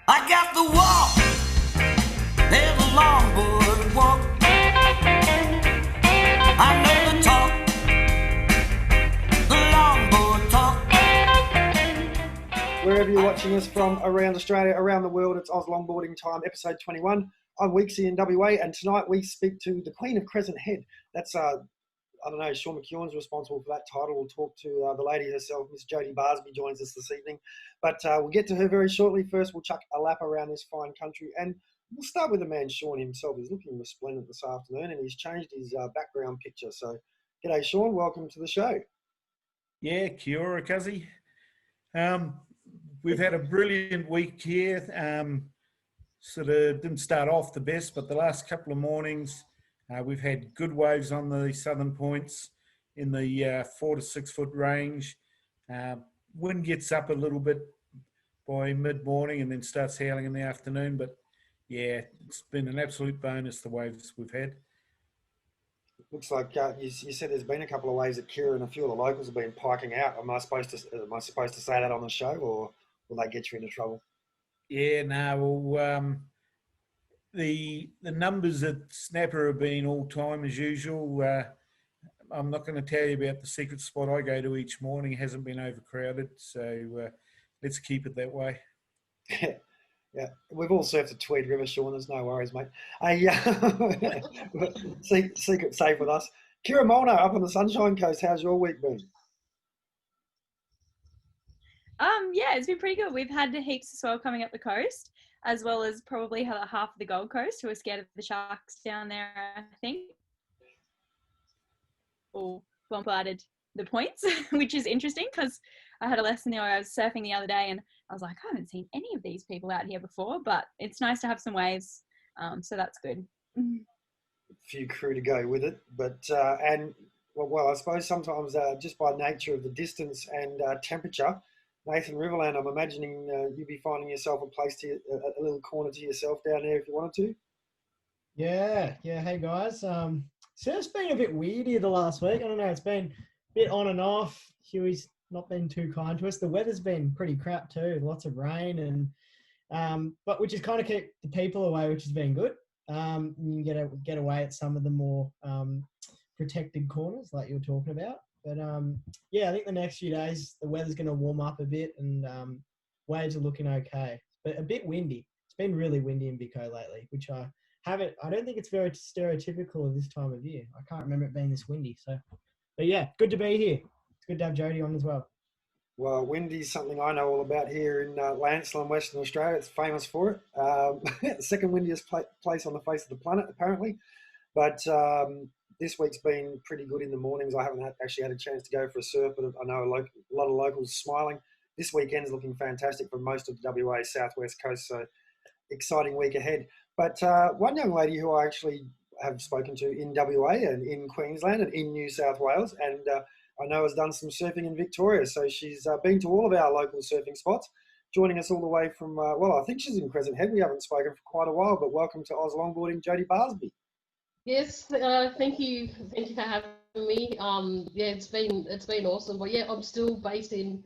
I got the walk, there's a longboard walk. I know the talk, the longboard talk. Wherever you're watching us from around Australia, around the world, it's Oz Longboarding Time, episode 21. I'm Weeksy in WA, and tonight we speak to the Queen of Crescent Head. That's, I don't know, Sean McEwen's responsible for that title. We'll talk to the lady herself, Miss Jodie Barsby, joins us this evening. But we'll get to her very shortly. First, we'll chuck a lap around this fine country, and we'll start with the man, Sean himself. He's looking resplendent this afternoon, and he's changed his background picture. So, g'day, Sean. Welcome to the show. Yeah, kia ora, Cuzzy. We've had a brilliant week here. Sort of didn't start off the best, but the last couple of mornings we've had good waves on the southern points in the 4 to 6 foot range. Wind gets up a little bit by mid-morning and then starts howling in the afternoon. But yeah, it's been an absolute bonus, the waves we've had. Looks like you said there's been a couple of waves at Kira and a few of the locals have been piking out. Am I supposed to say that on the show, or will they get you into trouble? Yeah, no, well, the numbers at Snapper have been all time as usual. I'm not going to tell you about the secret spot I go to each morning. It hasn't been overcrowded, so let's keep it that way. Yeah, we've all surfed the Tweed River, Sean. There's no worries, mate. Secret safe with us. Kira Molnar up on the Sunshine Coast. How's your week been? Yeah, it's been pretty good. We've had heaps of swell coming up the coast, as well as probably half of the Gold Coast who are scared of the sharks down there, I think. Or bombarded the points, which is interesting because I had a lesson there where I was surfing the other day and I was like, I haven't seen any of these people out here before, but it's nice to have some waves, so that's good. A few crew to go with it, but I suppose sometimes just by nature of the distance and temperature, Nathan Riverland, I'm imagining you'd be finding yourself a little corner to yourself down there if you wanted to. Yeah. Hey guys, surf's been a bit weird here the last week. I don't know, it's been a bit on and off. Huey's not been too kind to us. The weather's been pretty crap too, lots of rain, and but which has kind of kept the people away, which has been good. You get away at some of the more protected corners like you were talking about. But yeah, I think the next few days the weather's going to warm up a bit and waves are looking okay, but a bit windy. It's been really windy in Bico lately, which I don't think it's very stereotypical of this time of year. I can't remember it being this windy. So, but yeah, good to be here. It's good to have Jodie on as well. Well, windy's something I know all about here in Lancelin, Western Australia. It's famous for it. Second windiest place on the face of the planet, apparently. But this week's been pretty good in the mornings. I haven't actually had a chance to go for a surf, but I know a lot of locals smiling. This weekend's looking fantastic for most of the WA southwest coast, so exciting week ahead. But one young lady who I actually have spoken to in WA and in Queensland and in New South Wales, and I know has done some surfing in Victoria, so she's been to all of our local surfing spots, joining us all the way from, I think she's in Crescent Head. We haven't spoken for quite a while, but welcome to Oz Longboarding, Jodie Barsby. Yes, thank you for having me. Yeah, it's been awesome. But yeah, I'm still based in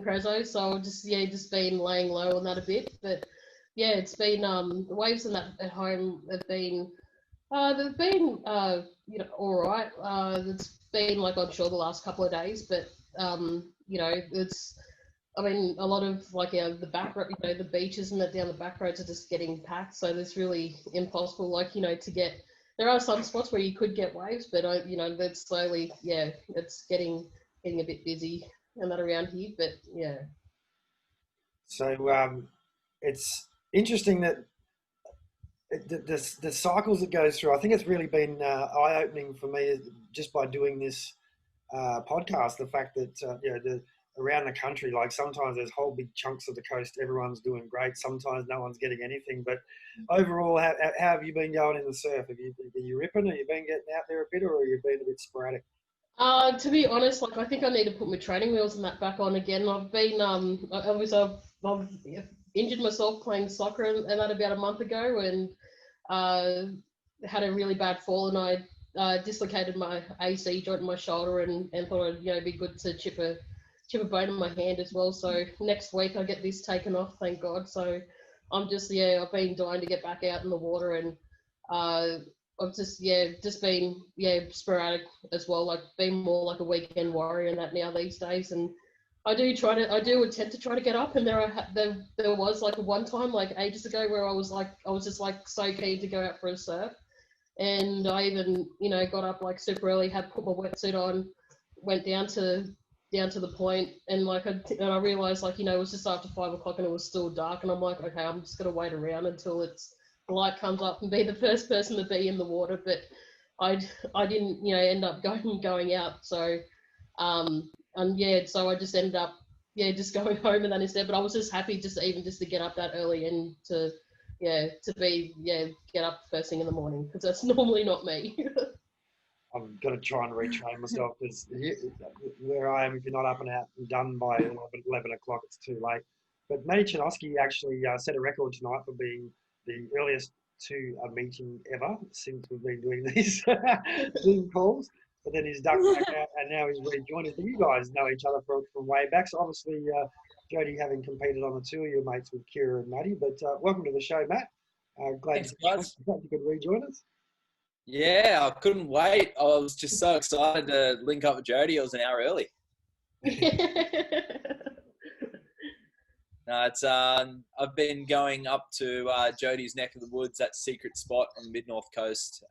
Crescent, so I've just been laying low on that a bit. But yeah, it's been the waves and that at home have been they've been all right. It's been like I'm sure the last couple of days, but it's a lot of the back road, the beaches and that down the back roads are just getting packed, so it's really impossible to get. There are some spots where you could get waves, but that's slowly, it's getting a bit busy and that around here, but yeah. So it's interesting that the cycles it goes through. I think it's really been eye-opening for me just by doing this podcast. The fact that around the country, like sometimes there's whole big chunks of the coast, everyone's doing great. Sometimes no one's getting anything. But overall, how have you been going in the surf? Are you ripping? Have you been getting out there a bit, or have you been a bit sporadic? To be honest, I think I need to put my training wheels and that back on again. I've been I've injured myself playing soccer and that about a month ago, and had a really bad fall, and I dislocated my AC joint in my shoulder, and thought it'd be good to chip a bone in my hand as well. So next week I get this taken off, thank God. So I'm just, I've been dying to get back out in the water, and I've just been, sporadic as well, like being more like a weekend warrior and that now these days. And I do attempt to try to get up, and there was like one time like ages ago where I was just like so keen to go out for a surf, and I even got up like super early, had put my wetsuit on, went down to the point, and I realized it was just after 5 o'clock and it was still dark, and I'm like, okay, I'm just gonna wait around until the light comes up and be the first person to be in the water. But I didn't end up going out, so so I just ended up just going home and then instead. But I was just happy just to get up that early and to get up first thing in the morning, because that's normally not me. I'm going to try and retrain myself, because where I am, if you're not up and out and done by 11 o'clock, it's too late. But Matty Chinoski actually set a record tonight for being the earliest to a meeting ever since we've been doing these Zoom calls. But then he's ducked back out, and now he's rejoined us. But you guys know each other from way back. So obviously, Jodie, having competed on the two of your mates with Kira and Matty. But welcome to the show, Matt. Glad you could rejoin us. Yeah, I couldn't wait. I was just so excited to link up with Jodie. I was an hour early. No, it's I've been going up to Jodie's neck of the woods, that secret spot on the mid-north coast,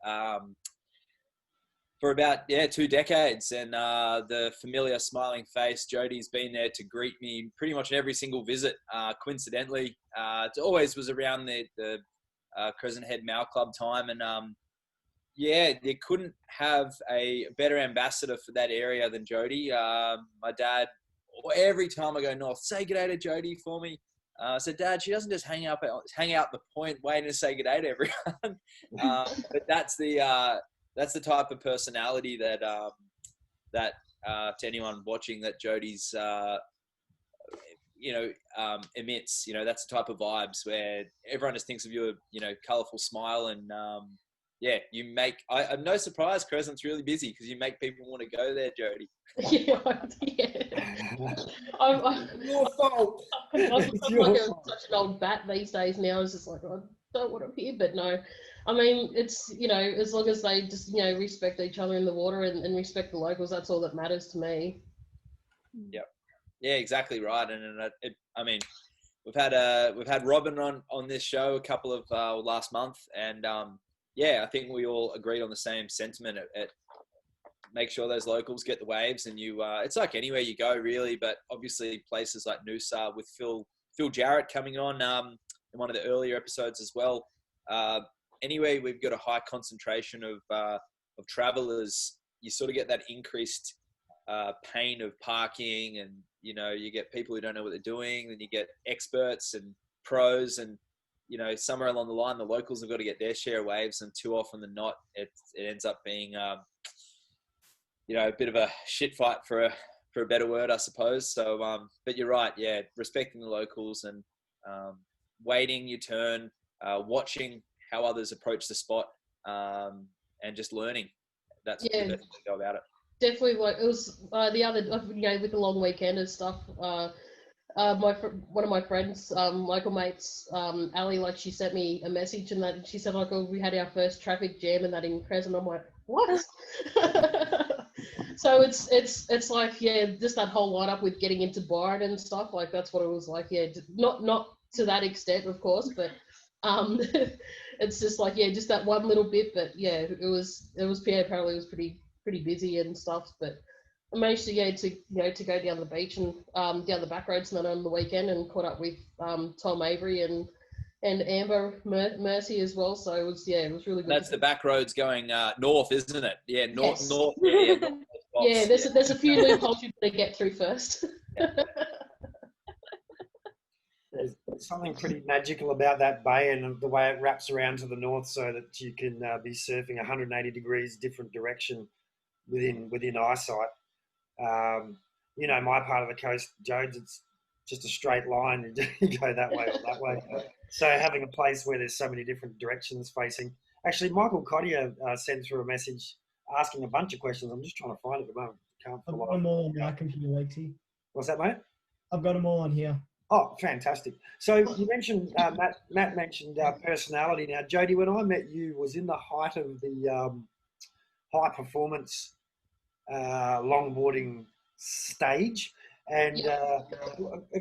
for about 2 decades, and the familiar smiling face Jodie's been there to greet me pretty much in every single visit. Coincidentally, it always was around the Crescent Head Mal Club time, and they couldn't have a better ambassador for that area than Jodie. My dad, every time I go north, say good day to Jodie for me. I said, Dad, she doesn't just hang out the point waiting to say good day to everyone. But that's the type of personality that to anyone watching, that Jodie's emits. That's the type of vibes where everyone just thinks of you, colourful smile, and you make. I'm no surprise Crescent's really busy, because you make people want to go there, Jodie. Your fault. I'm like such an old bat these days now. It's just like, I don't want to be, but no. I mean, it's, as long as they just, respect each other in the water and respect the locals, that's all that matters to me. Yep. Yeah, exactly right. And we've had Robin on this show a couple of last month, and I think we all agreed on the same sentiment. At make sure those locals get the waves, and it's like anywhere you go really, but obviously places like Noosa with Phil Jarrett coming on in one of the earlier episodes as well. Anyway, we've got a high concentration of travellers. You sort of get that increased pain of parking, and you get people who don't know what they're doing. Then you get experts and pros, and somewhere along the line, the locals have got to get their share of waves, and too often than not, it ends up being a bit of a shit fight for a better word, I suppose. So, but you're right, respecting the locals and waiting your turn, watching how others approach the spot, and just learning. That's the best way to go about it. Definitely, it was the other, with the long weekend and stuff. One of my friends, local mates, Ali, she sent me a message, and that she said we had our first traffic jam and that in Crescent. I'm like, what? So it's like just that whole lineup with getting into Byron and stuff, that's what it was like. Not to that extent, of course, but it's just just that one little bit. But it was apparently it was pretty busy and stuff, but I managed to to go down the beach and down the back roads and then on the weekend, and caught up with Tom Avery and Amber Mercy as well. So it was really good. That's the back roads going north, isn't it? Yeah, north. Yes. North. There's a few loopholes you've got to get through first. There's something pretty magical about that bay and the way it wraps around to the north, so that you can be surfing 180 degrees different direction within eyesight. My part of the coast, Jodes, it's just a straight line. You go that way or that way. So having a place where there's so many different directions facing. Actually, Michael Cottier sent through a message asking a bunch of questions. I'm just trying to find it at the moment. I've got them all on my computer, Lexi. What's that, mate? I've got them all on here. Oh, fantastic. So you mentioned, Matt mentioned personality. Now, Jodie, when I met you was in the height of the high performance longboarding stage. And a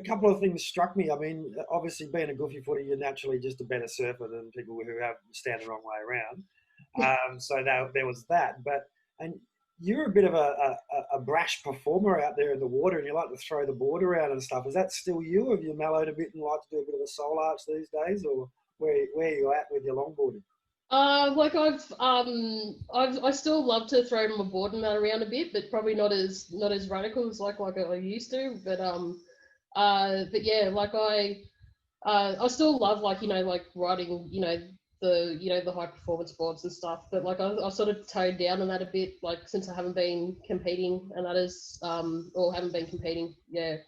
couple of things struck me. I mean, obviously, being a goofy footer, you're naturally just a better surfer than people who have stand the wrong way around. So there was that. And you're a bit of a brash performer out there in the water, and you like to throw the board around and stuff. Is that still you? Have you mellowed a bit and like to do a bit of a soul arch these days, or where are you at with your longboarding? Like I still love to throw my board and that around a bit, but probably not as radical as like I used to. But yeah, like I still love like like riding the high performance boards and stuff. But like I've sort of toned down on that a bit, like since I haven't been competing, and that is or haven't been competing. Yeah,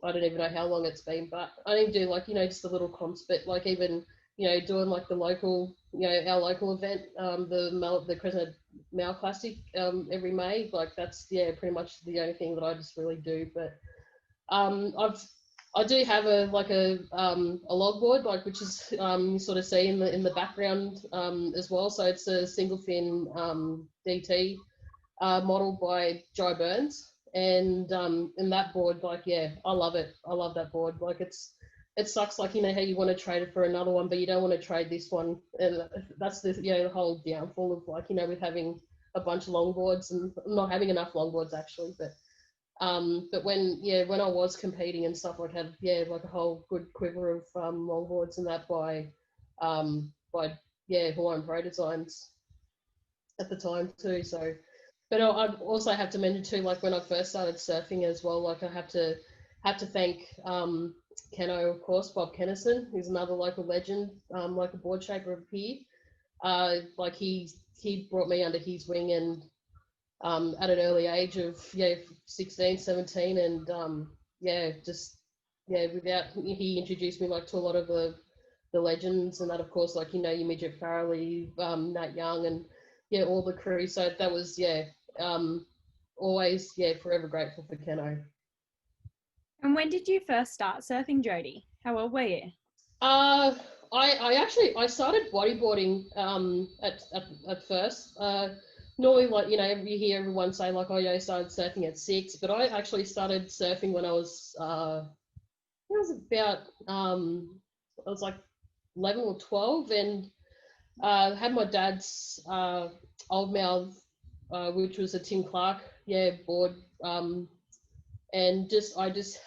I don't even know how long it's been, but I only do like just a little comps, but like even doing like the local, our local event, the Crescent Mal Classic every May. Like that's pretty much the only thing that I just really do. But I do have a logboard, like which is you sort of see in the background as well. So it's a single fin DT model by Joe Burns, and that board, like I love it. I love that board. Like it sucks, like how you want to trade it for another one, but you don't want to trade this one, and that's the whole downfall of like with having a bunch of longboards and not having enough longboards actually. But when I was competing and stuff, I had like a whole good quiver of longboards and that by Hawaiian Pro Designs at the time too. So, but I also have to mention too, like when I first started surfing as well, like I have to thank Keno, of course, Bob Kennison, who's another local legend, like a board shaper of here. Like he brought me under his wing and at an early age of 16, 17, and he introduced me like to a lot of the legends and that, of course, like your Midget Farrelly, Nat Young, and all the crew. So that was always forever grateful for Keno. And when did you first start surfing, Jodie? How old were you? I started bodyboarding at first. Normally, like you hear everyone say like, oh yeah, I started surfing at 6, but I actually started surfing when I was about I was like 11 or 12, and had my dad's old mouth, which was a Tim Clark board, and I just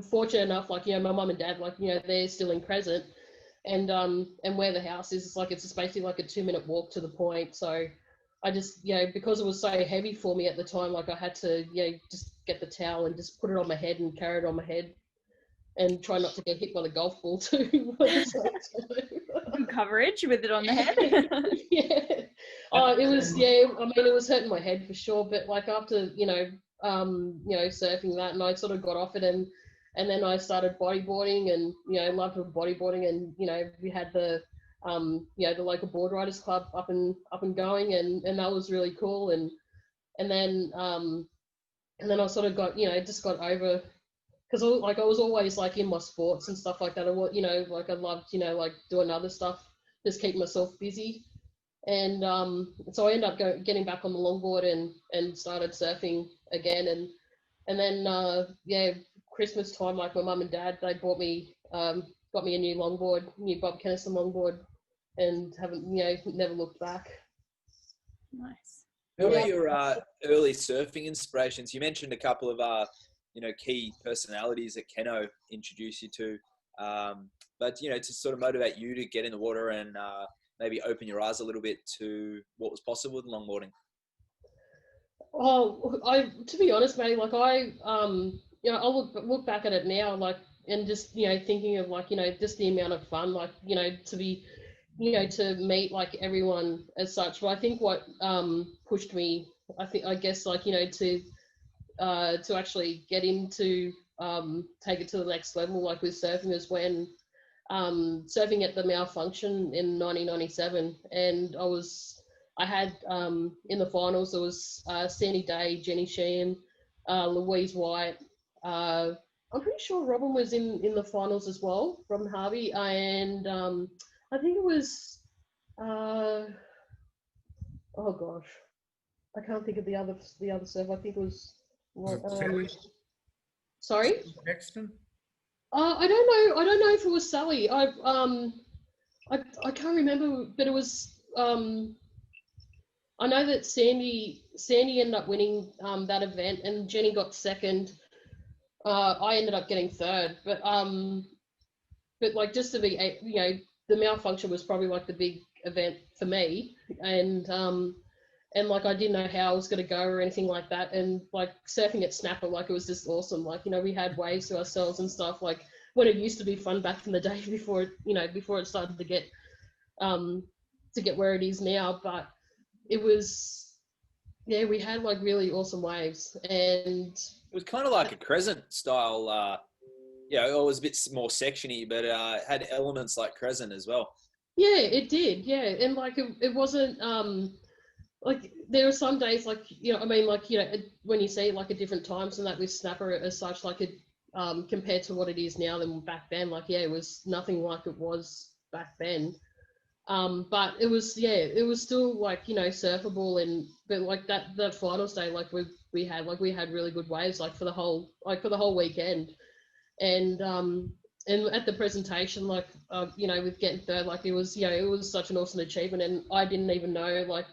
fortunate enough, like my mum and dad, like they're still in Crescent, and where the house is, it's just basically like a 2-minute walk to the point. So I just because it was so heavy for me at the time, like I had to just get the towel and just put it on my head and carry it on my head and try not to get hit by the golf ball too. Good coverage with it on the head. It was it was hurting my head for sure, but like after surfing that, and I sort of got off it, and then I started bodyboarding, and loved bodyboarding, and we had the the local board riders club up and going, and that was really cool, and then I sort of got just got over, because like I was always like in my sports and stuff like that. I like I loved like doing other stuff, just keep myself busy, and so I ended up getting back on the longboard and started surfing again, and then Christmas time, like my mum and dad, they got me a new longboard, new Bob Kennison longboard, and haven't never looked back. Nice. Who are your early surfing inspirations? You mentioned a couple of key personalities that Keno introduced you to, but to sort of motivate you to get in the water and maybe open your eyes a little bit to what was possible with longboarding. Oh, to be honest, mate, like I'll look back at it now, like, and just thinking of like just the amount of fun, like to be to meet like everyone as such. But I think what pushed me, I guess like to actually get into take it to the next level, like with surfing, is when surfing at the Malfunction in 1997, and I had in the finals there was Sandy Day, Jenny Sheehan, Louise White, I'm pretty sure Robin was in the finals as well, Robin Harvey, and I think it was, oh gosh, I can't think of the other surf. I think it was, sorry? Paxton? I don't know if it was Sally. I can't remember, but it was, I know that Sandy ended up winning that event, and Jenny got second. I ended up getting third, but like, just to be, the malfunction was probably like the big event for me, and like, I didn't know how I was going to go or anything like that, and like surfing at Snapper, like, it was just awesome. Like, we had waves to ourselves and stuff, like when it used to be fun back in the day before it started to get where it is now. But it was, yeah, we had like really awesome waves, and It was kind of like a Crescent style, it was a bit more sectiony, but had elements like Crescent as well. yeah, it did, yeah. And like, it wasn't like, there are some days, like, when you see like at different times and that with Snapper as such, like, it compared to what it is now than back then, like, yeah, it was nothing like it was back then. But it was still like, surfable, but like that finals day, like, we had really good waves, like for the whole weekend. And at the presentation, like, with getting third, like, it was such an awesome achievement, and I didn't even know like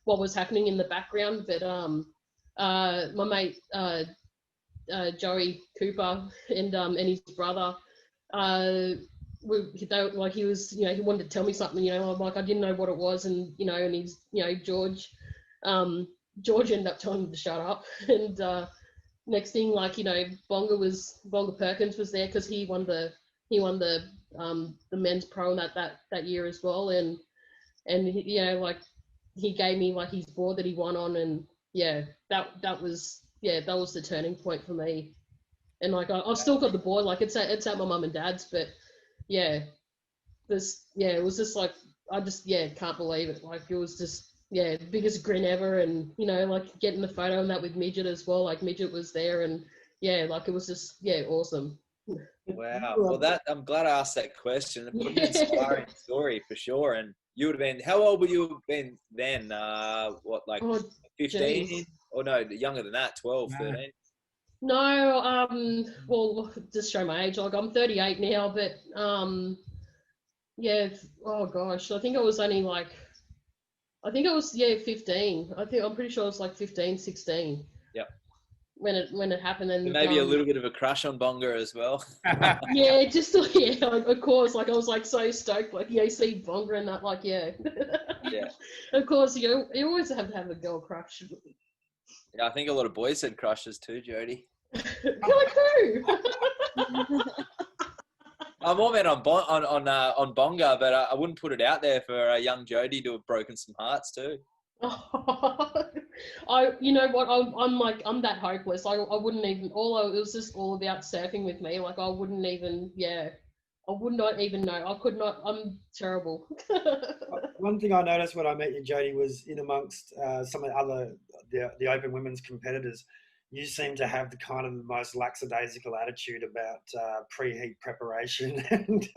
what was happening in the background, but my mate Joey Cooper and his brother, he was, he wanted to tell me something, I'm like, I didn't know what it was, and and he's, George ended up telling him to shut up, and next thing, like, Bonga Perkins was there, because he won the men's pro that year as well, and he, like, he gave me like his board that he won on, and yeah, that was the turning point for me. And like, I've still got the board, like, it's at my mum and dad's, but yeah, it was just like, I just can't believe it. Like, it was just the biggest grin ever, and like, getting the photo and that with Midget as well. Like, Midget was there, and like, it was just awesome. Wow. Well, I'm glad I asked that question. It was an inspiring story for sure. And you would have been, how old would you have been then? What, like 15? Geez. Or no, younger than that, 12, 13? No, well, just show my age. Like, I'm 38 now, but oh gosh, I think I was only like, 15. I'm pretty sure it was like 15, 16. Yep. When it happened, and maybe a little bit of a crush on Bonga as well. Yeah, just of course. Like, I was like so stoked. Like, you see Bonga and that, like, yeah. Of course, you always have to have a girl crush. Yeah, I think a lot of boys had crushes too, Jodie. Like who? I'm more meant on Bonga, but I wouldn't put it out there for a young Jodie to have broken some hearts too. You know what? I'm that hopeless. I wouldn't even. It was just all about surfing with me. Like, I wouldn't even. Yeah, I would not even know. I could not. I'm terrible. One thing I noticed when I met you, Jodie, was in amongst some of the open women's competitors, you seem to have the kind of the most lackadaisical attitude about preheat preparation, and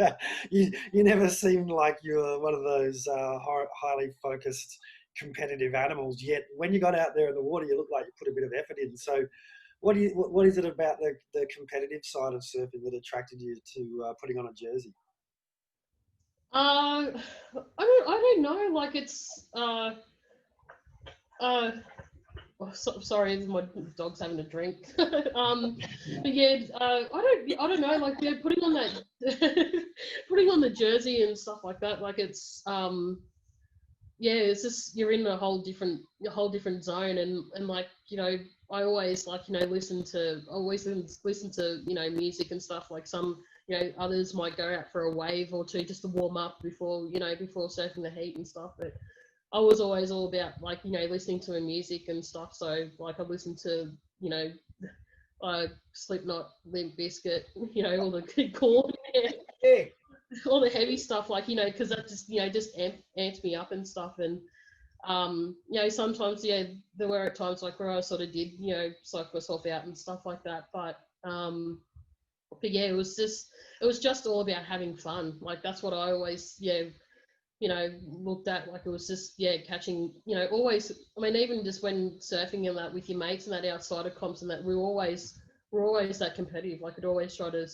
you never seemed like you were one of those highly focused competitive animals. Yet when you got out there in the water, you looked like you put a bit of effort in. So what is it about the competitive side of surfing that attracted you to putting on a jersey? I don't know. Like, it's sorry, my dog's having a drink. But yeah, I don't know. Like, putting on that, putting on the jersey and stuff like that. Like, it's it's just, you're in a whole different zone, and like, I always like, listen to music and stuff. Like, some, others might go out for a wave or two just to warm up before surfing the heat and stuff. But I was always all about, like, listening to music and stuff. So like, I listened to, Slipknot, Limp Bizkit, all the Korn, all the heavy stuff, like, because that just, just amped me up and stuff. And sometimes there were times like where I sort of did, psych myself out and stuff like that. But But yeah, it was just all about having fun. Like that's what I always looked at. Like it was just catching, always. I mean, even just when surfing and that with your mates and that outside of comps and that, we're always that competitive. Like I'd always try to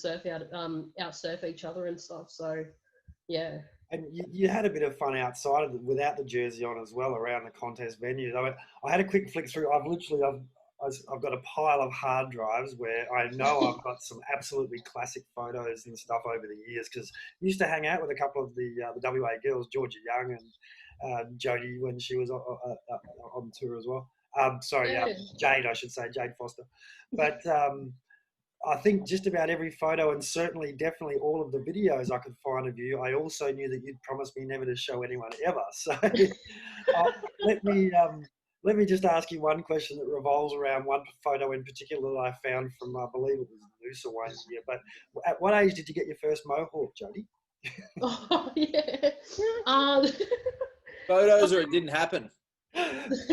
out surf each other and stuff. So yeah. And you had a bit of fun outside of without the jersey on as well around the contest venues. I had a quick flick through. I've got a pile of hard drives where I know I've got some absolutely classic photos and stuff over the years, because I used to hang out with a couple of the WA girls, Georgia Young and Jodie, when she was on tour as well. Jade, I should say, Jade Foster. But I think just about every photo, and definitely all of the videos I could find of you, I also knew that you'd promised me never to show anyone ever. So let me just ask you one question that revolves around one photo in particular that I found from, I believe it was Noosa one year. But at what age did you get your first mohawk, Jodie? Oh, yeah. Photos or it didn't happen?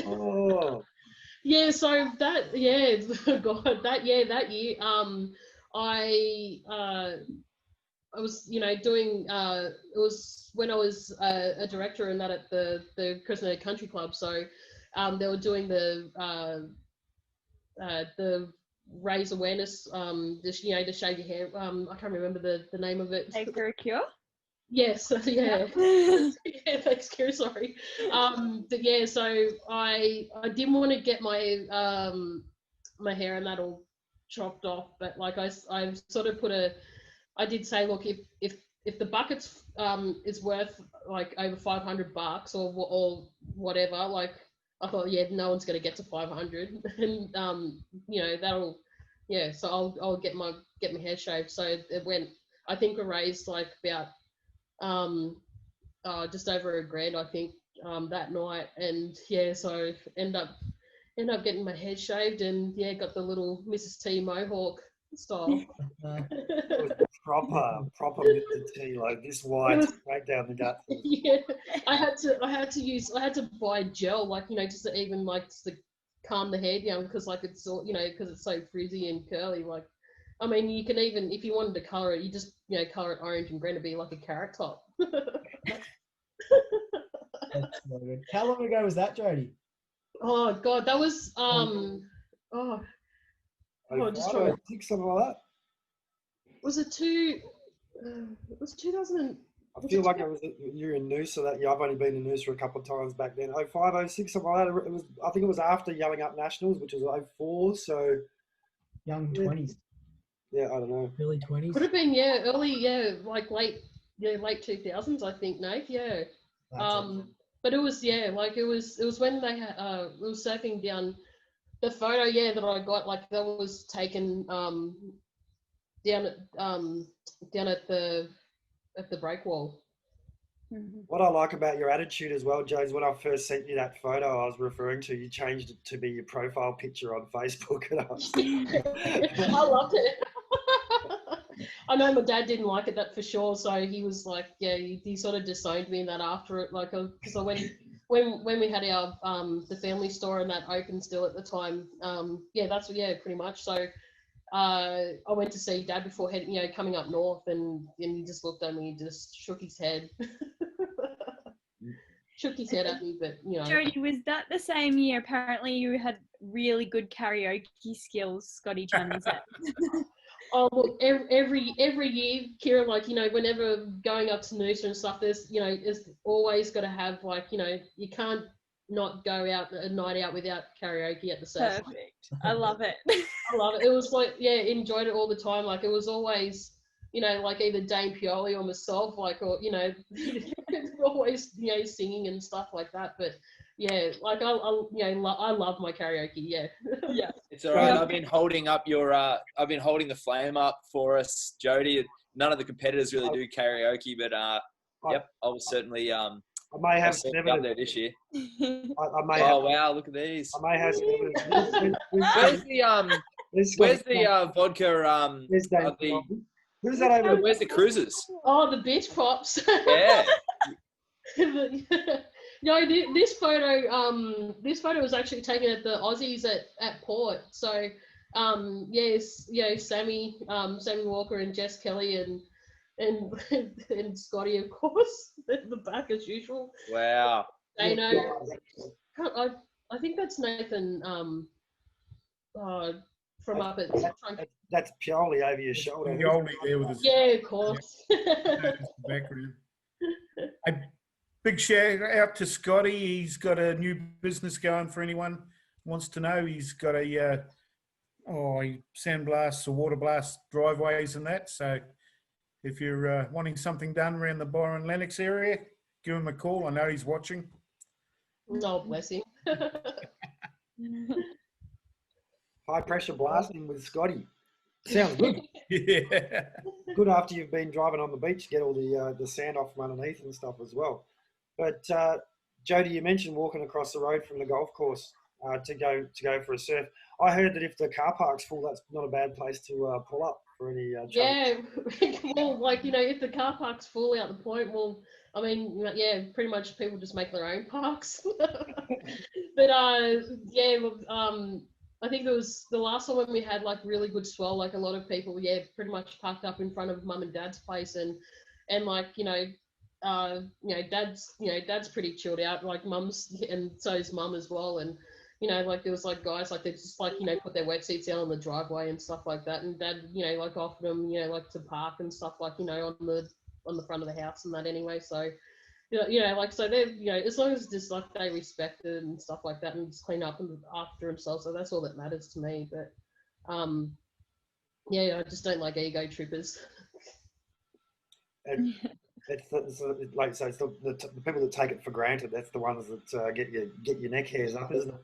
Oh. Yeah, so that year, I was, doing, it was when I was a director and that at the Crescent Country Club. So they were doing the raise awareness, the shave your hair. I can't remember the name of it. Shave for a cure? Yes, yeah. Yeah, thanks, Kira, sorry. But yeah, so I didn't want to get my my hair and that all chopped off, but like I sort of I did say, look, if the bucket's is worth like over $500 or whatever, like I thought, yeah, no one's going to get to 500, and that'll, yeah, so I'll get my hair shaved. So it went, I think, a raised like about just over $1,000, I think, that night. And yeah, so end up getting my head shaved, and yeah, got the little Mrs. T mohawk style. proper Mr. T, like this wide, straight down the gut. Yeah, I had to buy gel, like, just to even like just to calm the hair down, because like it's all, because it's so frizzy and curly. Like, I mean, you can even, if you wanted to colour it, you just, colour it orange and green to be like a carrot top. That's so good. How long ago was that, Jodie? Oh God, that was just trying to think something like that. Was it it was 2000? I feel like you're in Noosa. I've only been in Noosa a couple of times back then. 05, 06, something like that. I think it was after Yelling Up Nationals, which was 04. So young 20s. Yeah, I don't know. Early 20s. Could have been early, like late 2000s, I think, Nate. Yeah. But it was it was when they had we were surfing down. The photo that I got, like, that was taken down at the breakwall. What I like about your attitude as well, Joe, is when I first sent you that photo I was referring to, you changed it to be your profile picture on Facebook. And I loved it. I know my dad didn't like it, that for sure. So he was like, he sort of disowned me in that after it, like, because I went. When we had our the family store and that open still at the time, pretty much. So I went to see Dad before coming up north, and he just looked at me, just shook his head, shook his head at me. But Jodie, was that the same year? Apparently, you had really good karaoke skills, Scotty Chan said. Oh, look, every year, Kira, like, whenever going up to Noosa and stuff, there's, it's always got to have, like, you can't not go out a night out without karaoke at the surf. Perfect. I love it. I love it. It was like, enjoyed it all the time. Like, it was always, like either Dane Pioli or myself, like, or, always, singing and stuff like that. But yeah, like I love my karaoke. Yeah. Yeah. It's all right. I've been holding up I've been holding the flame up for us, Jodie. None of the competitors really do karaoke, but I will certainly I may have some up there this year. Wow, look at these. I may have some evidence. Where's the vodka? Who's that over? Where's the cruisers? Oh, the bitch pops. Yeah. No, this photo was actually taken at the Aussies at Port. So yes, Sammy Walker and Jess Kelly and and Scotty, of course, at the back as usual. Wow. Dano, I think that's Nathan from up at. That's Pioli over your shoulder. Pioli there with his Yeah, of course. background. A big shout out to Scotty. He's got a new business going for anyone who wants to know. He's got a he sandblasts or water blast driveways and that. So if you're wanting something done around the Byron Lennox area, give him a call. I know he's watching. No, bless him. High pressure blasting with Scotty. Sounds good. Yeah. Good after you've been driving on the beach, get all the sand off from underneath and stuff as well. But Jodie, you mentioned walking across the road from the golf course to go for a surf. I heard that if the car park's full, that's not a bad place to pull up for any trouble. Yeah, well, like, if the car park's full out the point, well, I mean, yeah, pretty much people just make their own parks. But yeah, I think it was the last time when we had like really good swell, like a lot of people, pretty much parked up in front of mum and dad's place, and like, dad's pretty chilled out, like mum's, and so is mum as well, and like there was like guys like they just like put their wet seats out on the driveway and stuff like that, and dad like offered them like to park and stuff like on the front of the house and that anyway, so like, so they're as long as just like they respect it and stuff like that and just clean up after themselves, so that's all that matters to me. But I just don't like ego trippers. And it's the people that take it for granted. That's the ones that get your neck hairs up, isn't it?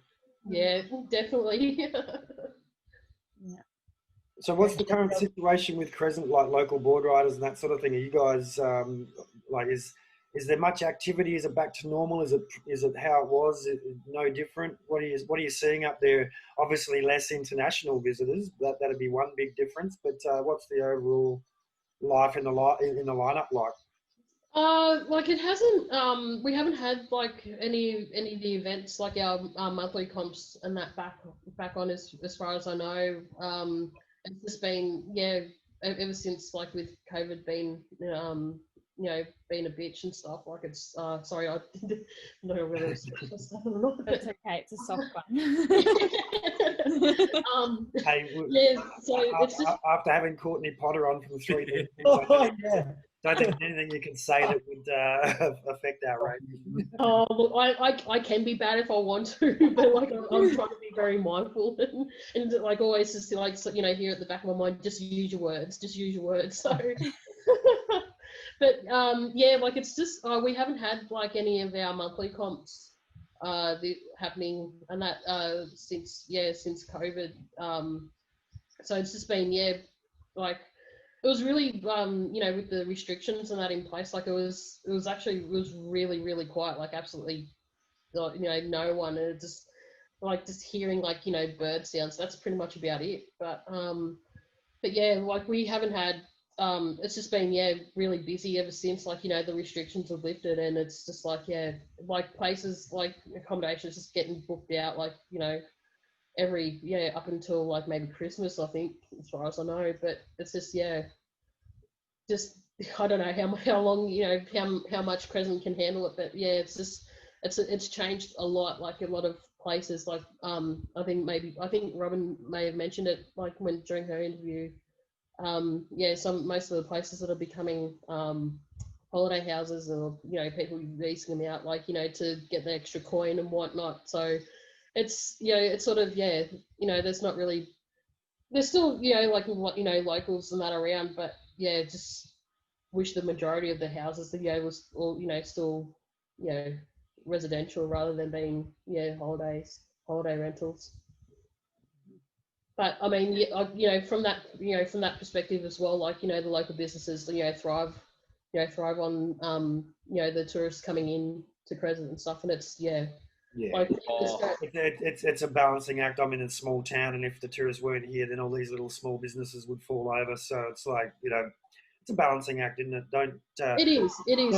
Yeah, definitely. Yeah. So what's the current situation with Crescent, like local board riders and that sort of thing? Are you guys like, is there much activity? Is it back to normal? Is it how it was? Is it no different? What are you seeing up there? Obviously less international visitors. That'd be one big difference. But what's the overall life in the lineup like? Like it hasn't. We haven't had like any of the events, like our monthly comps and that back on as far as I know. It's just been ever since, like, with COVID being being a bitch and stuff. Like, it's sorry, I don't know whether it's or not. That's okay. It's a soft one. Hey, so it's just after having Courtney Potter on from 3D, don't think anything you can say that would affect our rating. Oh, look, I can be bad if I want to, but like I'm trying to be very mindful and like always just like here at the back of my mind, just use your words. So, but like it's just we haven't had like any of our monthly comps happening and that since COVID. So it's just been like. It was really, with the restrictions and that in place, like it was really, really quiet, like absolutely, no one, and just hearing like, bird sounds, that's pretty much about it. But like we haven't had, it's just been, really busy ever since, like, the restrictions have lifted, and it's just like, like places, like accommodations just getting booked out, like, every up until like maybe Christmas, I think, as far as I know. But it's just just I don't know how long how much Crescent can handle it, but it's just it's changed a lot, like a lot of places, like I think Robin may have mentioned it, like during her interview, most of the places that are becoming holiday houses, or people leasing them out, like to get the extra coin and whatnot. So it's it's sort of there's not really, there's still like locals and that around, but just wish the majority of the houses was all still residential rather than being holiday rentals. But I mean from that perspective as well, like the local businesses thrive on the tourists coming in to Crescent and stuff, and it's like, it's a balancing act. I'm in a small town, and if the tourists weren't here, then all these little small businesses would fall over. So it's like, it's a balancing act, isn't it? It is,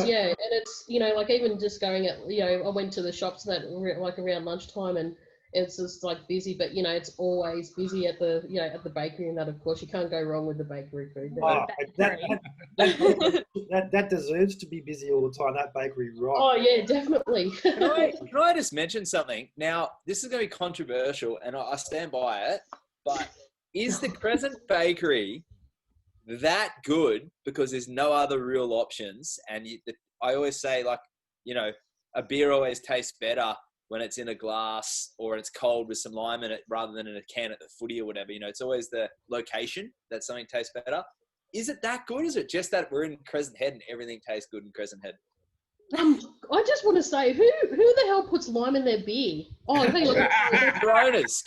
yeah. And it's like even just going at I went to the shops that like around lunchtime, and it's just like busy, but it's always busy at the at the bakery, and that of course you can't go wrong with the bakery food. Oh, that deserves to be busy all the time. That bakery, right? Oh yeah, definitely. Can I just mention something? Now, this is going to be controversial, and I stand by it, but is the Crescent Bakery that good because there's no other real options? And I always say, like, a beer always tastes better when it's in a glass or it's cold with some lime in it rather than in a can at the footy or whatever. It's always the location that something tastes better. Is it that good? Is it just that we're in Crescent Head and everything tastes good in Crescent Head? I just want to say, who the hell puts lime in their beer? Oh, hang on. Coronas,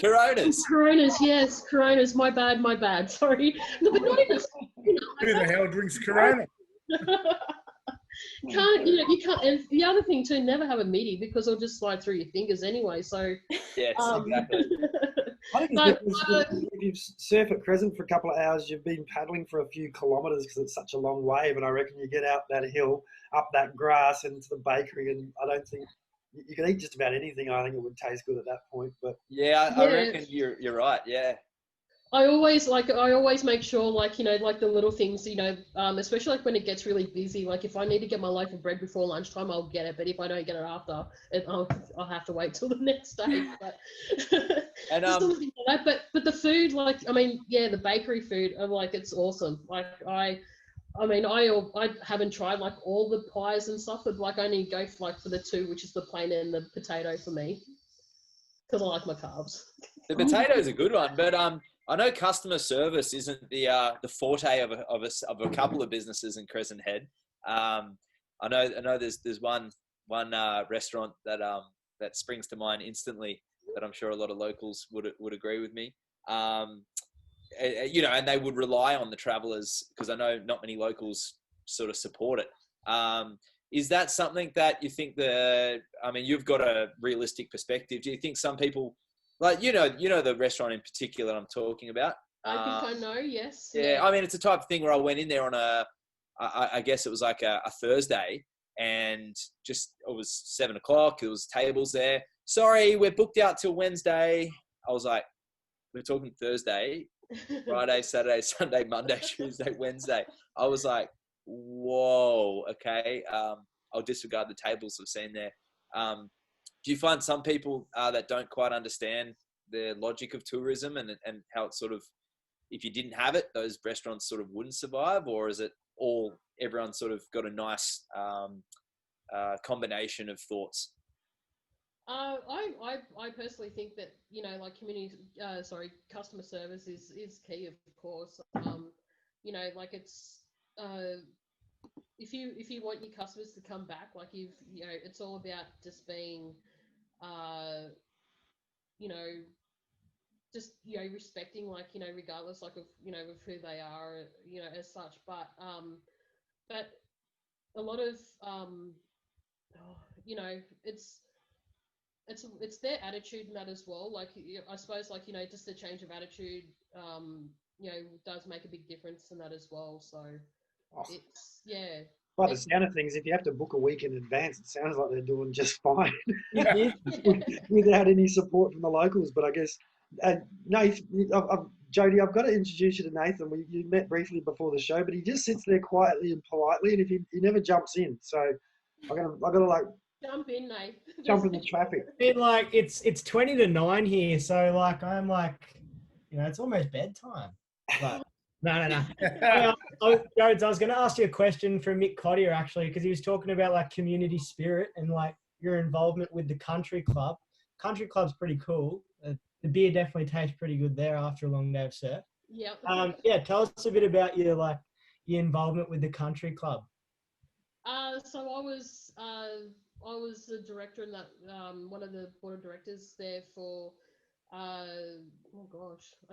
yes, Coronas. My bad. Sorry. No, but not even. Who the hell drinks Corona? You can't. And the other thing too, never have a meaty because it'll just slide through your fingers anyway. So. Yes, exactly. I think if you surf at Crescent for a couple of hours, you've been paddling for a few kilometres because it's such a long wave, and I reckon you get out that hill, up that grass, and to the bakery, and I don't think you can eat just about anything. I think it would taste good at that point. But I reckon you're right. Yeah. I always make sure, like the little things, especially like when it gets really busy. Like if I need to get my loaf of bread before lunchtime, I'll get it. But if I don't get it after, I'll have to wait till the next day. But and but the food, the bakery food, I'm like, it's awesome. Like I haven't tried like all the pies and stuff, but like I only go for the two, which is the plain and the potato for me, because I like my carbs. The potato is a good one, but I know customer service isn't the forte of a couple of businesses in Crescent Head. I know there's one restaurant that springs to mind instantly that I'm sure a lot of locals would agree with me. And they would rely on the travellers because I know not many locals sort of support it. Is that something that you think you've got a realistic perspective? Do you think some people, like, the restaurant in particular I'm talking about? I think I know, yes. Yeah, I mean, it's the type of thing where I went in there on I guess it was like a Thursday, and it was 7 o'clock. There was tables there. Sorry, we're booked out till Wednesday. I was like, we're talking Thursday, Friday, Saturday, Sunday, Monday, Tuesday, Wednesday. I was like, whoa, okay. I'll disregard the tables I've seen there. Do you find some people that don't quite understand the logic of tourism and how it's sort of, if you didn't have it, those restaurants sort of wouldn't survive? Or is it everyone sort of got a nice combination of thoughts? I personally think that customer service is key, of course. It's if you want your customers to come back, like it's all about just being respecting, regardless of who they are, as such. But a lot of it's their attitude in that as well. Like, I suppose, just a change of attitude, does make a big difference in that as well. So it's, yeah. By the sound of things, if you have to book a week in advance, it sounds like they're doing just fine without any support from the locals. But I guess, Jodie, I've got to introduce you to Nathan. You met briefly before the show, but he just sits there quietly and politely, and he never jumps in. So I've got to jump in, Nate. Jump in the traffic. It's 20 to 9 here, so I'm it's almost bedtime. But no. Jodes, I was going to ask you a question from Mick Corbett, actually, because he was talking about community spirit and your involvement with the country club. Country club's pretty cool. The beer definitely tastes pretty good there after a long day of surf. Yeah. Tell us a bit about your involvement with the country club. So I was the director in that, one of the board of directors there for, I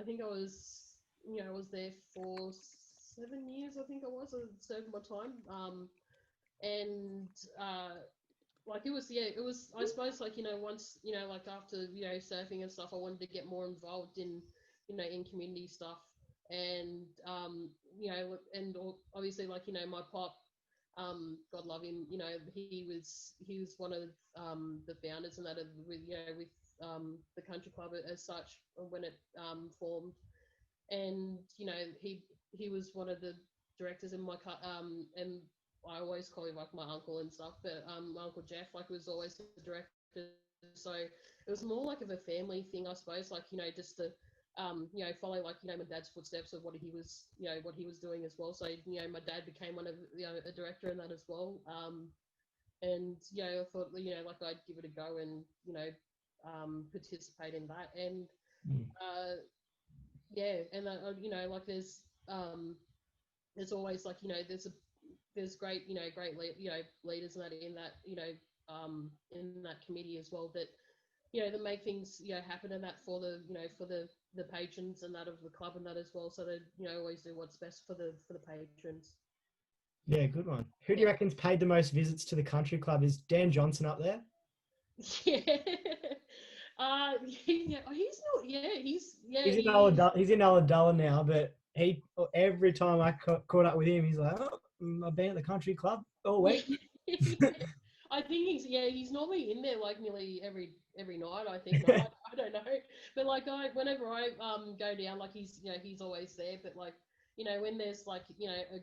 think I was there for 7 years. I think I served my time. It was, I suppose, once, after, surfing and stuff, I wanted to get more involved in, in community stuff. And, and obviously, my pop, God love him, he was one of the founders and that with the country club as such when it formed, and he was one of the directors in and I always call him like my uncle and stuff, but my uncle Jeff was always the director, so it was more like of a family thing, I suppose, just to follow my dad's footsteps of what he was doing as well. So my dad became one of a director in that as well, and I thought I'd give it a go and participate in that, and there's always there's great leaders in that committee as well that that make things happen, and that for the patrons and that of the club and that as well, so they always do what's best for the patrons. Yeah, good one. Who do you reckon's paid the most visits to the country club? Is Dan Johnson up there? Yeah. He's not. Yeah, he's in Ulladulla now, but every time I caught up with him, he's like, "Oh, I've been at the country club all week." I think he's normally in there nearly every night. I think I don't know, but whenever I go down, he's always there. But when there's a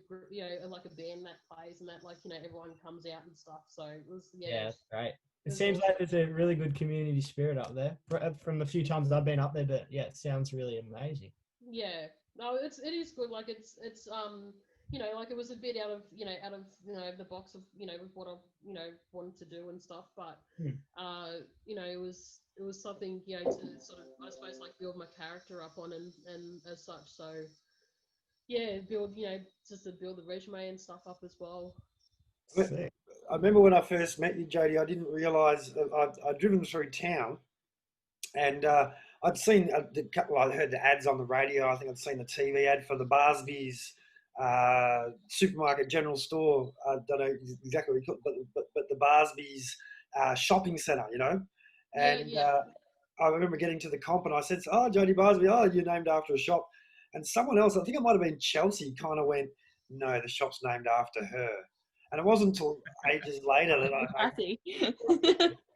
group, a band that plays and that everyone comes out and stuff. So it was that's great. It seems like there's a really good community spirit up there from the few times I've been up there, but yeah, it sounds really amazing. Yeah, no, it is good. It's it was a bit out of the box of with what I wanted to do and stuff, but it was something to sort of, I suppose, build my character up on and as such. So yeah, build just to build the resume and stuff up as well. Sick. I remember when I first met you, Jodie, I didn't realise I'd driven through town, and I'd seen I heard the ads on the radio. I think I'd seen the TV ad for the Barsby's supermarket general store. I don't know exactly what you call it, but the Barsby's shopping centre, And I remember getting to the comp and I said, "Oh, Jodie Barsby, you're named after a shop." And someone else, I think it might have been Chelsea, kind of went, "No, the shop's named after her." And it wasn't until ages later that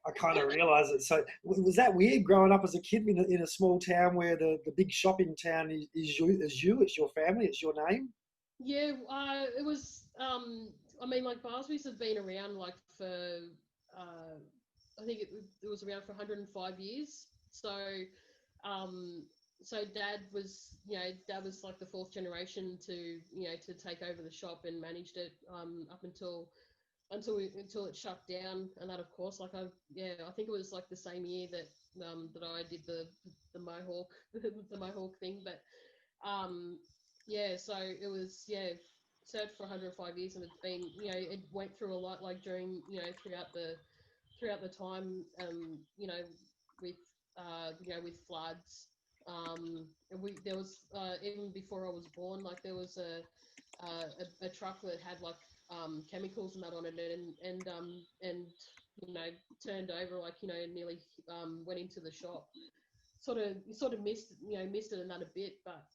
I kind of realised it. So was that weird growing up as a kid in a small town where the big shopping town is you, it's your family, it's your name? Yeah, it was. Barsby's have been around for. I think it was around for 105 years. So, Dad was the fourth generation to take over the shop and managed it up until it shut down. And that, of course, I think it was the same year that I did the Mohawk the Mohawk thing, but so it was served for 105 years, and it's been it went through a lot during throughout the time with floods, and there was even before I was born, there was a truck that had chemicals and that on it, and turned over, nearly went into the shop. Sort of missed it and that a bit, but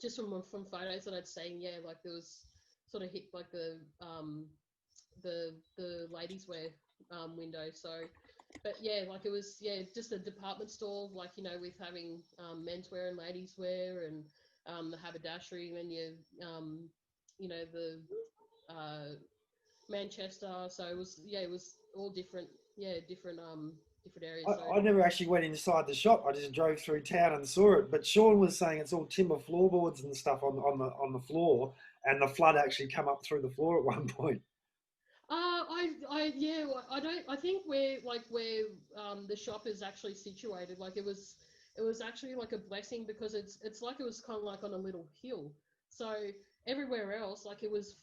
just from photos that I'd seen, there was sort of hit the ladies' wear window. So, but it was just a department store, with having menswear and ladies' wear and the haberdashery, and then the Manchester. So it was all different areas. I never actually went inside the shop. I just drove through town and saw it. But Sean was saying it's all timber floorboards and stuff on the floor, and the flood actually come up through the floor at one point. I think where the shop is actually situated, it was actually a blessing, because it's it was kind of on a little hill. So everywhere else, it was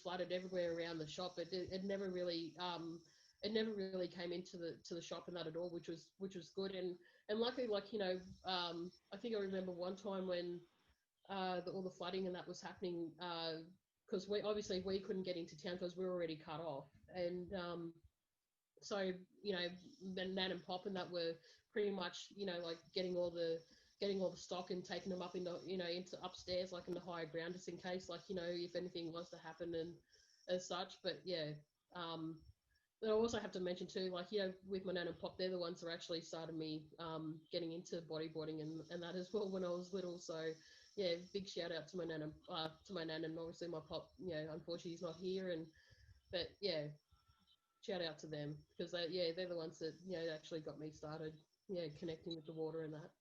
flooded everywhere around the shop. It never really came into the shop and that at all, which was good. And luckily, I think I remember one time when all the flooding and that was happening, because we couldn't get into town because we were already cut off, and so then Nan and Pop and that were pretty much getting all the stock and taking them up into into upstairs, in the higher ground, just in case if anything was to happen and as such. But I also have to mention too, like, with my nan and pop, they're the ones that actually started me getting into bodyboarding and that as well when I was little. So yeah, big shout out to my nan and obviously my pop. Unfortunately he's not here, but yeah, shout out to them because they're the ones that actually got me started. Connecting with the water and that.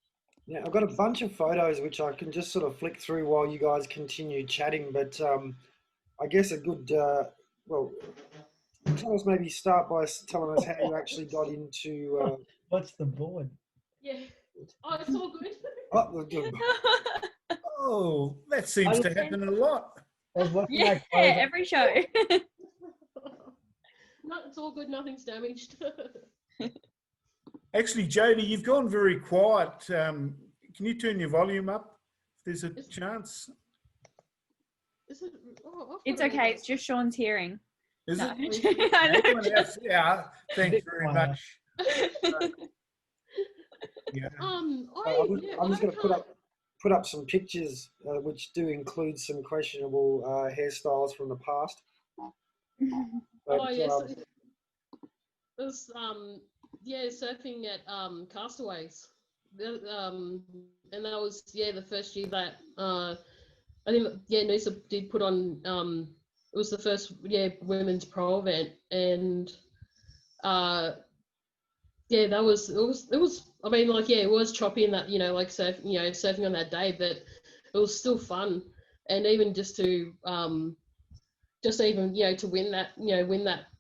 Yeah, I've got a bunch of photos which I can just sort of flick through while you guys continue chatting. But I guess a good tell us, maybe start by telling us how you actually got into. What's the board? Yeah. Oh, it's all good. Oh, that seems to happen a lot. Yeah, every show. No, it's all good. Nothing's damaged. Actually, Jodie, you've gone very quiet. Can you turn your volume up if there's a chance? Is it? Oh, It's okay. It's just Sean's hearing. Is No. it? I know. Anyone else? Yeah, thanks very much. Yeah. I'm just going to put up some pictures which do include some questionable hairstyles from the past. But, Oh yes. It was surfing at Castaways. And that was the first year that I think Noosa did put on. It was the first women's pro event, and that was it was. I mean, it was choppy in that surfing on that day, but it was still fun, and even just to to win that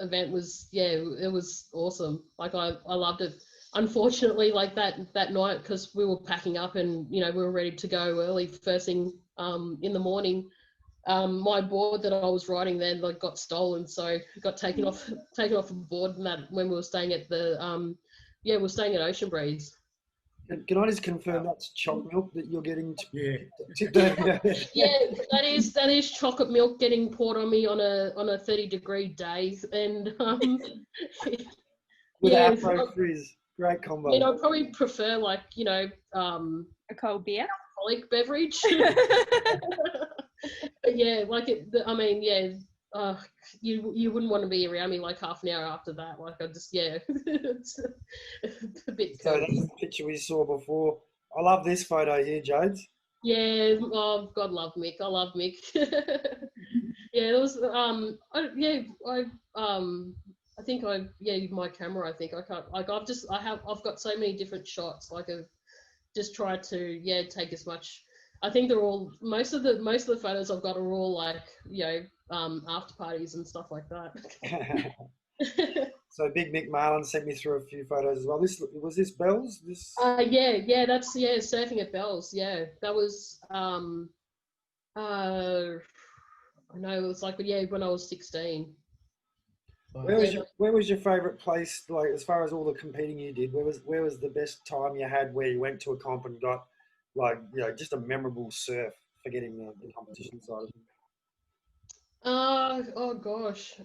event was it was awesome. Like I loved it. Unfortunately, like that night, because we were packing up and we were ready to go early first thing in the morning, my board that I was riding then got stolen, so got taken off a board, and that when we were staying at the we're staying at Ocean Breeze. Can I just confirm that's chocolate milk that you're getting? Tipped over? Yeah, that is chocolate milk getting poured on me on a 30-degree day, and with Afro frizz, great combo. I mean, I'd probably prefer a cold beer, alcoholic beverage. But you wouldn't want to be around me like half an hour after that. Like I just it's a bit. So that's the picture we saw before. I love this photo here, Jodes. Yeah, oh God, love Mick. I love Mick. It was I think my camera. I think I can't. Like I've got so many different shots. Like I've just tried to take as much. I think they're all most of the photos I've got are all like after parties and stuff like that. So Big Mick Marlin sent me through a few photos as well. This Bells. This. That's surfing at Bells. Yeah, that was I know it was like when I was 16. Where was your favourite place? Like as far as all the competing you did, where was the best time you had where you went to a comp and got just a memorable surf, forgetting the competition side of it? Oh gosh.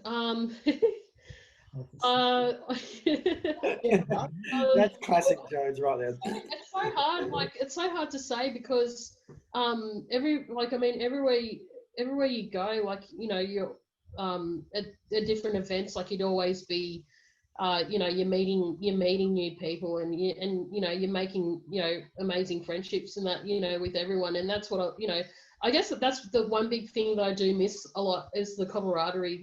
That's classic Jones right there. It's so hard. It's so hard to say because everywhere you go, you're at different events. Like you'd always be, you're meeting new people and you're making amazing friendships and that with everyone, and that's what I guess that's the one big thing that I do miss a lot is the camaraderie,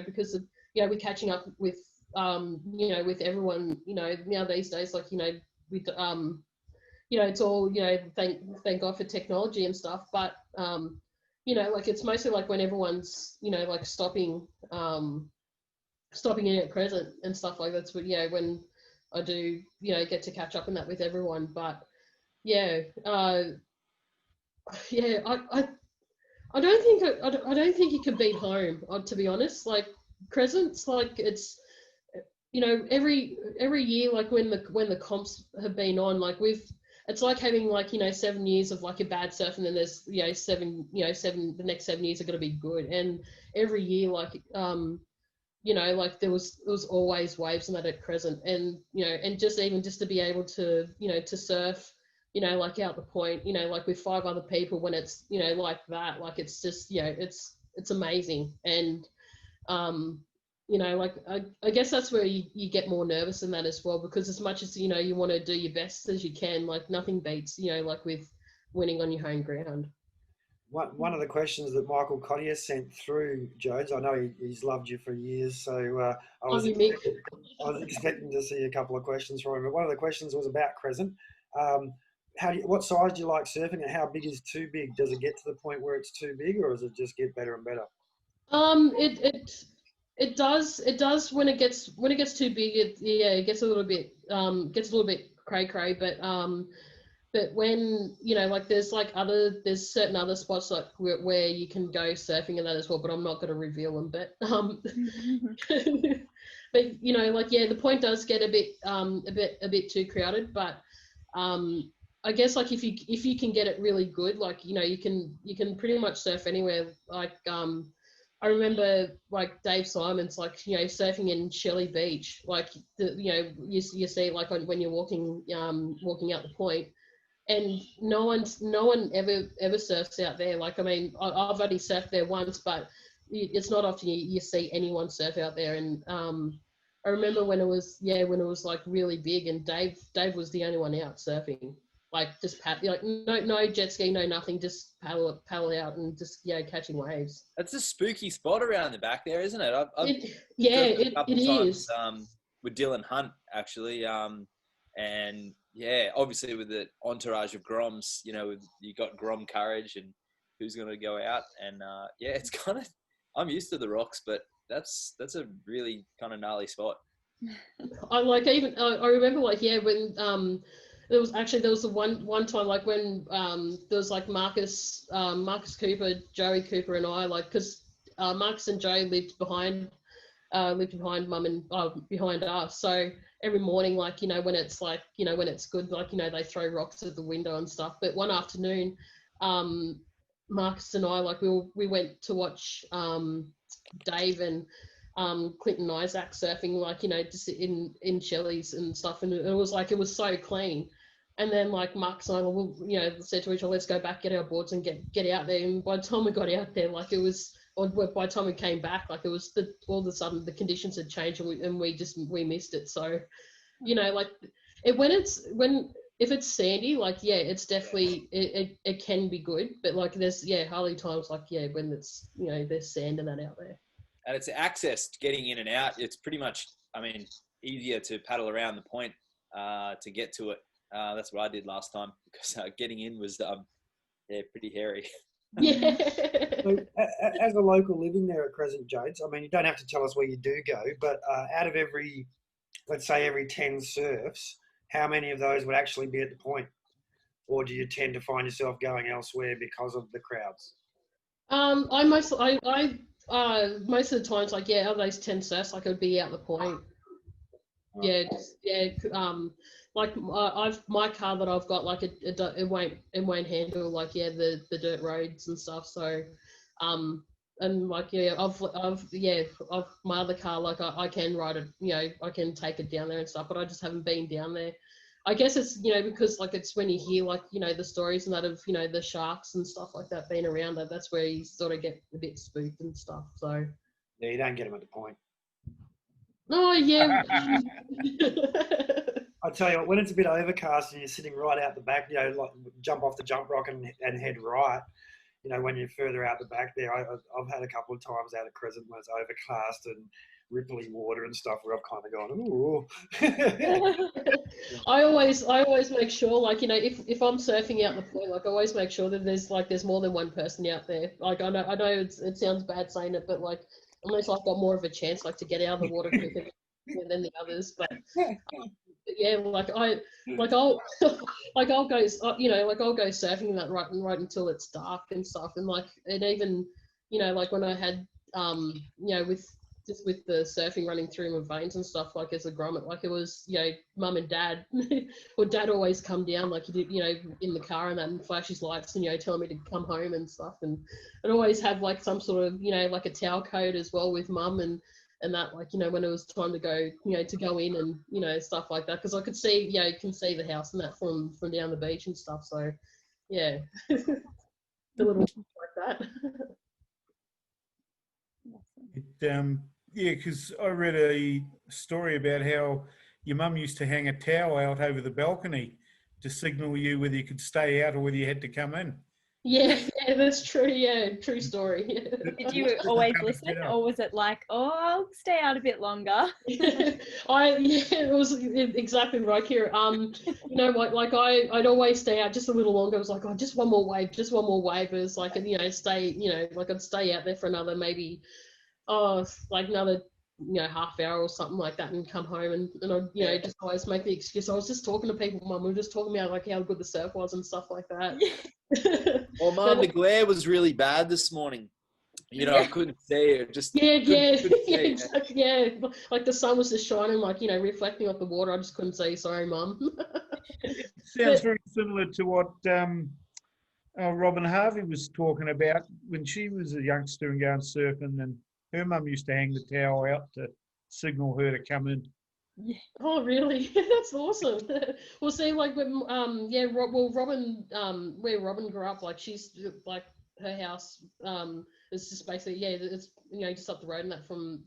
because of, we're catching up with with everyone now these days, with it's all thank God for technology and stuff, but it's mostly when everyone's stopping in at Crescent and stuff like that's what when I do get to catch up in that with everyone. But I don't think you can beat home, to be honest. Like Crescent's it's every year when the comps have been on, it's like having 7 years of a bad surf, and then there's seven the next 7 years are going to be good, and every year there was always waves in that at Crescent, and and just to be able to to surf out the point with 5 other people when it's like that, it's just it's amazing. And you know, like I guess that's where you get more nervous in that as well, because as much as, you know, you want to do your best as you can, like nothing beats, you know, like with winning on your home ground. One of the questions that Michael Cottier sent through, Jodes, I know he's loved you for years, so I was Love you, Mick. expecting to see a couple of questions from him. But one of the questions was about Crescent. What size do you like surfing, and how big is too big? Does it get to the point where it's too big, or does it just get better and better? It does when it gets too big. It gets a little bit cray, but when, you know, like there's certain other spots like where you can go surfing and that as well, but I'm not going to reveal them. But but you know, like, yeah, the point does get a bit too crowded. But I guess like if you can get it really good, like, you know, you can pretty much surf anywhere. Like I remember like Dave Simon's, like, you know, surfing in Shelley Beach, like you know, you see like when you're walking out the point. And no one ever surfs out there. Like, I mean, I've only surfed there once, but it's not often you see anyone surf out there. And I remember when it was like really big, and Dave was the only one out surfing, like just like no jet ski, no nothing, just paddle out and just, you know, catching waves. That's a spooky spot around the back there, isn't it? It is. With Dylan Hunt, actually, and yeah, obviously with the entourage of Groms, you know, you got Grom courage and who's going to go out, and yeah, it's kind of, I'm used to the rocks, but that's a really kind of gnarly spot. I remember, like, yeah, when there was the one time, like, when there was like Marcus Cooper, Joey Cooper, and I, like, because Marcus and Joey lived behind Mum and behind us, so every morning, like, you know, when it's like, you know, when it's good, like, you know, they throw rocks at the window and stuff. But one afternoon, Marcus and I, like, we went to watch Dave and Clinton Isaac surfing, like, you know, just in Shelley's and stuff, and it was so clean. And then, like, Marcus and I, you know, said to each other, let's go back, get our boards and get out there. And by the time we got out there, like, it was, or by the time we came back, like, it was all of a sudden the conditions had changed, and we missed it. So, you know, like, if it's sandy, like, yeah, it's definitely, it can be good, but like there's, yeah, hardly times, like, yeah, when it's, you know, there's sand and that out there. And it's access getting in and out. It's pretty much, I mean, easier to paddle around the point to get to it. That's what I did last time, because getting in was pretty hairy. Yeah. So, as a local living there at Crescent, Jodes, I mean, you don't have to tell us where you do go, but out of let's say every 10 surfs, how many of those would actually be at the point? Or do you tend to find yourself going elsewhere because of the crowds? Most of the times, like, yeah, out of those 10 surfs, like, it would be out the point. Yeah, like, my car that I've got, like, it won't handle, like, yeah, the dirt roads and stuff. So, and like, yeah, I've my other car, like, I can ride it, you know, I can take it down there and stuff, but I just haven't been down there. I guess it's, you know, because, like, it's when you hear, like, you know, the stories and that of, you know, the sharks and stuff like that being around that's where you sort of get a bit spooked and stuff. So yeah, you don't get them at the point. Oh, yeah. I tell you what, when it's a bit overcast and you're sitting right out the back, you know, like, jump off the jump rock and head right. You know, when you're further out the back there, I've had a couple of times out at Crescent when it's overcast and ripply water and stuff where I've kind of gone, ooh. I always make sure, like, you know, if I'm surfing out the point, like, I always make sure that there's more than one person out there. Like, I know it sounds bad saying it, but, like, unless I've got more of a chance, like, to get out of the water quicker than the others. But yeah, I'll go, you know, like, I'll go surfing that right until it's dark and stuff. And, like, and even, you know, like, when I had you know, with the surfing running through my veins and stuff, like, as a grommet, like, it was, you know, Mum and Dad, or Dad always come down, like, he did, you know, in the car and that, and flash his lights and, you know, telling me to come home and stuff. And I'd always have, like, some sort of, you know, like, a towel coat as well with Mum and that, like, you know, when it was time to go, you know, to go in and, you know, stuff like that, because I could see, you know, you can see the house and that from down the beach and stuff. So yeah, the little like that. Yeah, because I read a story about how your mum used to hang a towel out over the balcony to signal you whether you could stay out or whether you had to come in. Yeah, yeah, that's true. Yeah, true story. Did you always listen, or was it like, oh, I'll stay out a bit longer? It was exactly right here. You know, like I'd always stay out just a little longer. It was like, oh, just one more wave, just one more wave. It was like, you know, stay, you know, like I'd stay out there for another maybe, like another, you know, half hour or something like that, and come home and I'd, you know, just always make the excuse. I was just talking to people, Mum. We were just talking about like how good the surf was and stuff like that. Well, Mum, the glare was really bad this morning. You know, I couldn't see it. Just couldn't see. Exactly, yeah. Like the sun was just shining, like, you know, reflecting off the water. I just couldn't see. Sorry, Mum. It sounds very similar to what Robin Harvey was talking about when she was a youngster and going surfing, and her mum used to hang the towel out to signal her to come in. Oh, really? That's awesome. Well, see, like, when, Robin, where Robin grew up, like, she's, like, her house, is just basically, it's, you know, just up the road and that from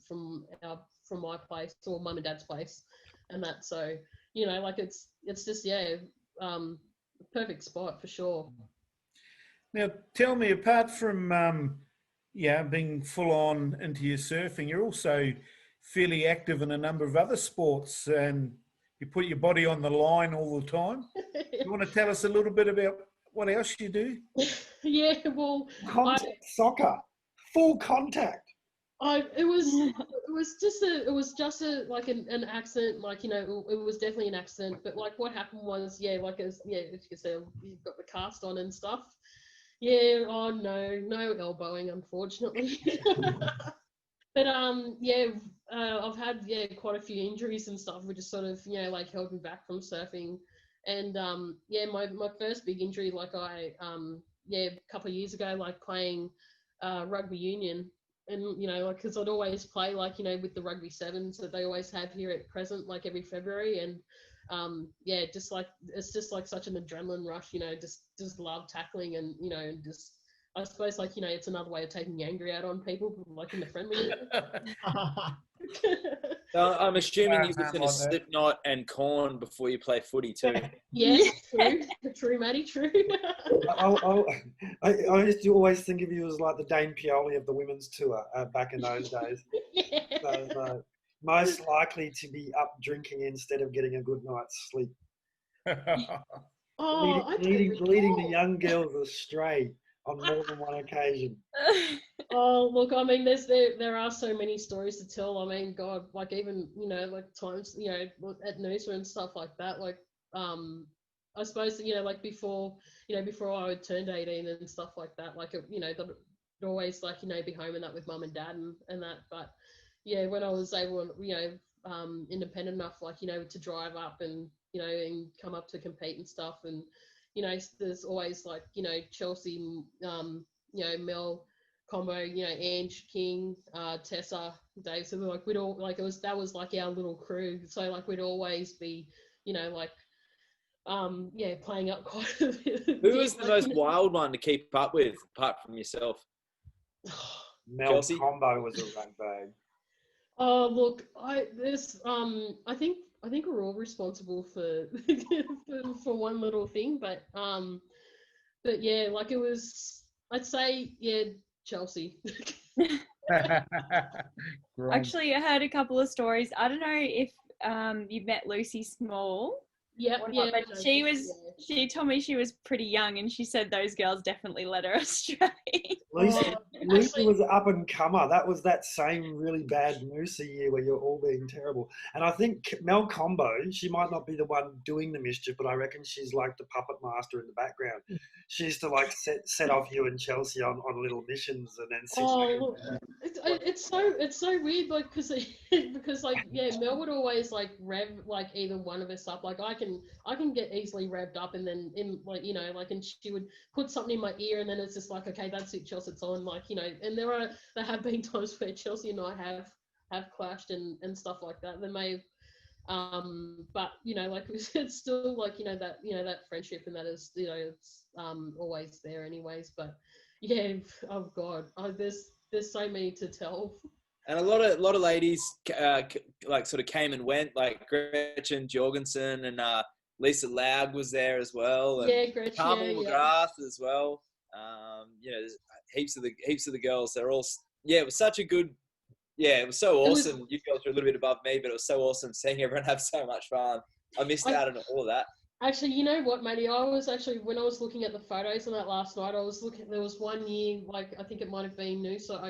my place, or Mum and Dad's place, and that, so, you know, like, it's just, perfect spot for sure. Now, tell me, apart from being full on into your surfing, you're also fairly active in a number of other sports, and you put your body on the line all the time. You want to tell us a little bit about what else you do? Yeah, well, Contact soccer, full contact. It was just like an accident, like, you know, it was definitely an accident, but like what happened was, like, as you said, you've got the cast on and stuff. Yeah, oh no elbowing, unfortunately. But I've had quite a few injuries and stuff, which is sort of, you know, like held me back from surfing. And my first big injury, like a couple of years ago, like playing rugby union, and, you know, like, because I'd always play, like, you know, with the rugby sevens that they always have here at Crescent, like every February, and just like, it's just like such an adrenaline rush, you know, just love tackling, and, you know, just, I suppose, like, you know, it's another way of taking anger out on people, like in the friendly. So I'm assuming you listen to Slipknot and Korn before you play footy too. Yes, true, Maddie, true. I used to always think of you as like the Dane Pioli of the women's tour back in those days. Yeah. So, most likely to be up drinking instead of getting a good night's sleep. Leading the young girls astray on more than one occasion. Oh, look, I mean, there are so many stories to tell. I mean, God, like, even, you know, like times, you know, at Noosa and stuff like that, like, I suppose, you know, like before I had turned 18 and stuff like that, like, you know, I'd always, like, you know, be home and that with Mum and Dad and that, but yeah, when I was able, you know, independent enough, like, you know, to drive up and, you know, and come up to compete and stuff, and, you know, there's always, like, you know, Chelsea, you know, Mel Combo, you know, Ange, King, Tessa, Dave, so like we'd all, like, that was like our little crew, so like we'd always be, you know, like, playing up quite a bit. Who was the most wild one to keep up with, apart from yourself? Mel Kelsey? Combo was a rug bag. Oh, look, I think we're all responsible for for one little thing, but yeah, like, it was, I'd say, Chelsea. Actually, I heard a couple of stories. I don't know if you've met Lucy Small. Yep, yeah. But she told me she was pretty young, and she said those girls definitely led her astray. Lucy was an up and comer. That was that same really bad Noosa year where you're all being terrible. And I think Mel Combo, she might not be the one doing the mischief, but I reckon she's like the puppet master in the background. She used to like set off you and Chelsea on little missions, and then it's so weird, like, because like, yeah, Mel would always like rev like either one of us up. Like, I can get easily revved up, and then like, you know, like, and she would put something in my ear, and then it's just like, okay, that's it, Chelsea, it's on, like, you know. And there have been times where Chelsea and I have clashed and stuff like that. They may have, but, you know, like, it's still like, you know, that friendship, and that is, you know, it's always there anyways. But yeah, oh God, there's so many to tell. And a lot of ladies like sort of came and went, like Gretchen Jorgensen and Lisa Loud was there as well, and Yeah, Gretchen. Carmel Yeah. McGrath as well. You know, there's heaps of the girls. They're all, yeah. It was such a good, yeah. It was so awesome. You girls were a little bit above me, but it was so awesome seeing everyone have so much fun. I missed out on all of that. Actually, you know what, matey? I was actually, when I was looking at the photos on that last night, I was looking. There was one year, like I think it might have been Noosa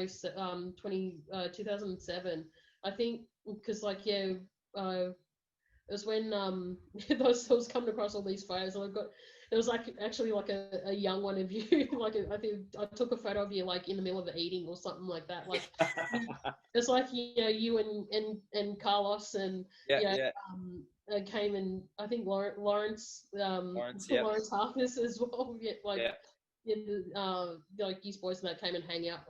2007. I think because like it was when I was coming across all these photos, and there was like actually like a young one of you, like I think I took a photo of you like in the middle of eating or something like that. Like it's like you and Carlos and came, and I think Lawrence Harkness as well. Like you boys and that came and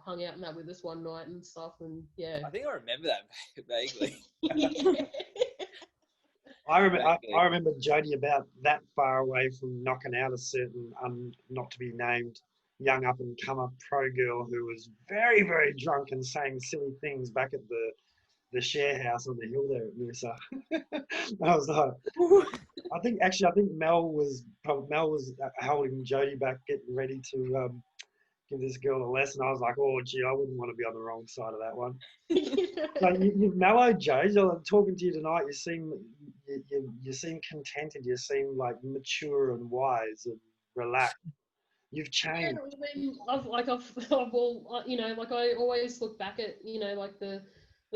hung out and that with us one night and stuff, and yeah. I think I remember that vaguely. I remember Jodie about that far away from knocking out a certain not to be named young up and comer pro girl who was very, very drunk and saying silly things back at the share house on the hill there at Noosa. I was like, I think Mel was holding Jodie back, getting ready to give this girl a lesson. I was like, oh gee, I wouldn't want to be on the wrong side of that one. So you've mellowed, Jodie. I'm talking to you tonight. You seem contented. You seem like mature and wise and relaxed. You've changed. Yeah, I mean, I've like I always look back at like the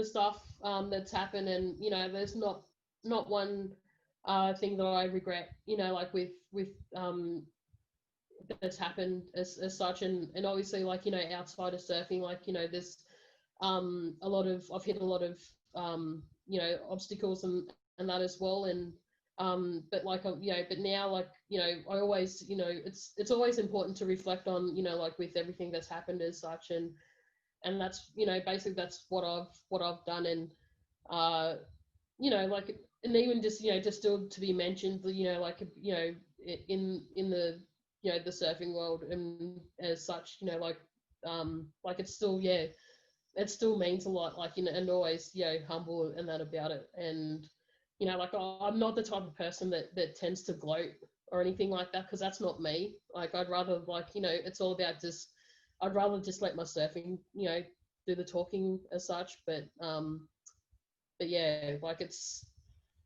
stuff that's happened, and there's not one thing that I regret, like with that's happened as such, and obviously like outside of surfing, like there's I've hit a lot of obstacles and that as well, and but like but now like I always it's always important to reflect on like with everything that's happened as such, and that's basically that's what I've done, and like, and even just just still to be mentioned, like in the the surfing world and as such, like it's still it still means a lot, like and always humble and that about it, and like I'm not the type of person that tends to gloat or anything like that, because that's not me. Like I'd rather like it's all about just I'd rather just let my surfing do the talking as such, but yeah, like it's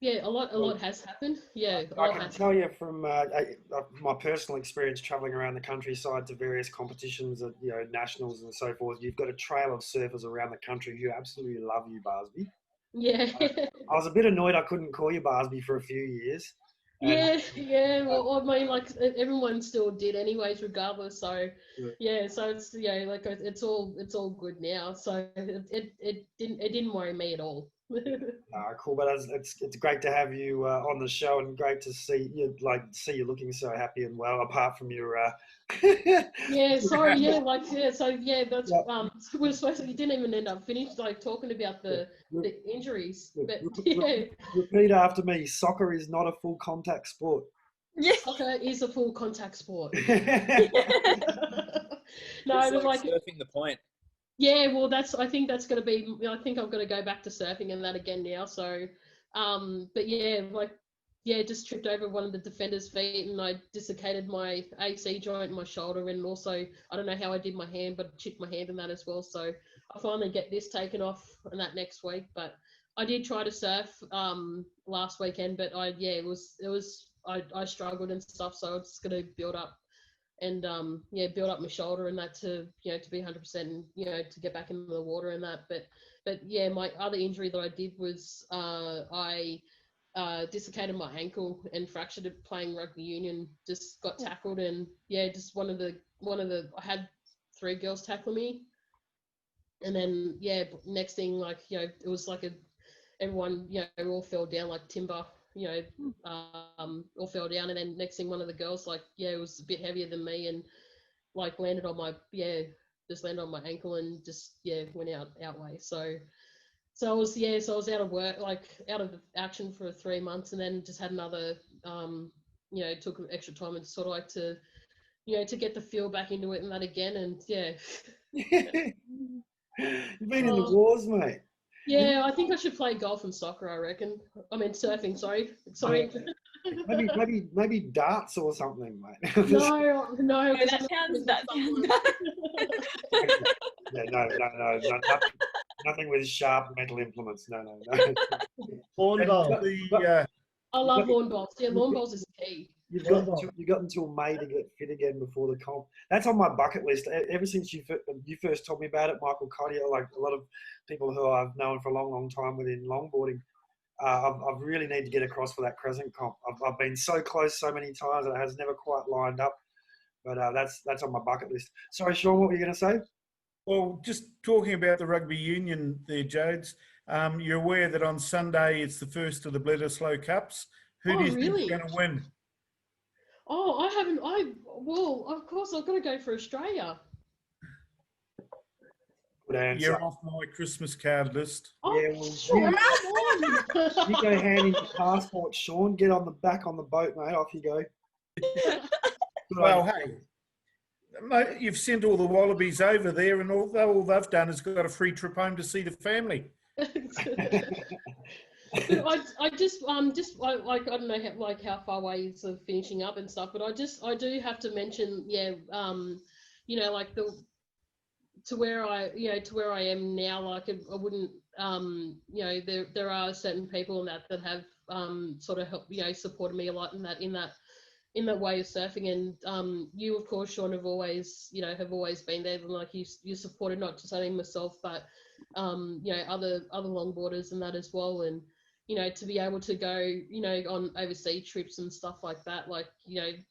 a lot has happened. I can tell you from my personal experience traveling around the countryside to various competitions at nationals and so forth. You've got a trail of surfers around the country who absolutely love you, Barsby. Yeah. I was a bit annoyed I couldn't call you Barsby for a few years. Well, I mean, like everyone still did anyways, regardless. So so it's like it's all good now. So it didn't worry me at all. Cool, but it's great to have you on the show, and great to see you looking so happy and well. Apart from your that's we're supposed to, you didn't even end up finished like talking about the injuries, but repeat after me. Soccer is not a full contact sport. Soccer is a full contact sport. No, it's like surfing the point. Yeah, well, I think that's going to be, I think I'm going to go back to surfing and that again now. So, but just tripped over one of the defender's feet, and I dislocated my AC joint in my shoulder, and also, I don't know how I did my hand, but I chipped my hand in that as well. So I finally get this taken off and that next week, but I did try to surf last weekend, but I struggled and stuff. So I'm just going to build up and build up my shoulder and that to to be 100% and to get back into the water and that, but my other injury that I did was I dislocated my ankle and fractured it playing rugby union. Just got tackled, and just one of the I had 3 girls tackle me, and then next thing, like it was like everyone all fell down like timber. All fell down, and then next thing one of the girls it was a bit heavier than me, and like landed on my ankle and just went out way. So I was out of work, like out of action for 3 months, and then just had another took extra time and sort of like to get the feel back into it and that again, and You've been in the Oh. wars, mate. Yeah, I think I should play golf and soccer. I reckon. I mean surfing. Sorry. Maybe darts or something, mate. No. No, 'cause that I'm sounds not Yeah, no, nothing with sharp metal implements. No. Lawn bowl. I love lawn bowls. Yeah, lawn bowls is key. You've Lawn got bowl. until May to get fit again before the comp. That's on my bucket list. Ever since you first told me about it, Michael Cottier, like a lot of people who I've known for a long time within longboarding, I've really need to get across for that Crescent comp. I've been so close so many times and it has never quite lined up. But that's on my bucket list. Sorry, Sean, what were you going to say? Well, just talking about the rugby union there, Jodes, you're aware that on Sunday it's the first of the Bledisloe Cups. Who do you think Really? is going to win? Oh, I haven't. Well, of course, I've got to go for Australia. Good answer. You're off my Christmas card list. Oh, Yeah, well, Sean, come on. You go hand in your passport, Sean. Get on the back on the boat, mate. Off you go. Well, hey, mate, you've sent all the Wallabies over there, and all they've done is got a free trip home to see the family. I don't know how far away it's of finishing up and stuff, but I do have to mention, like to where I am now, like I wouldn't, there are certain people that have sort of helped, supported me a lot in that way of surfing, and you of course, Sean, have always been there, and like you supported not just only myself but other longboarders and that as well, and to be able to go on overseas trips and stuff like that, like even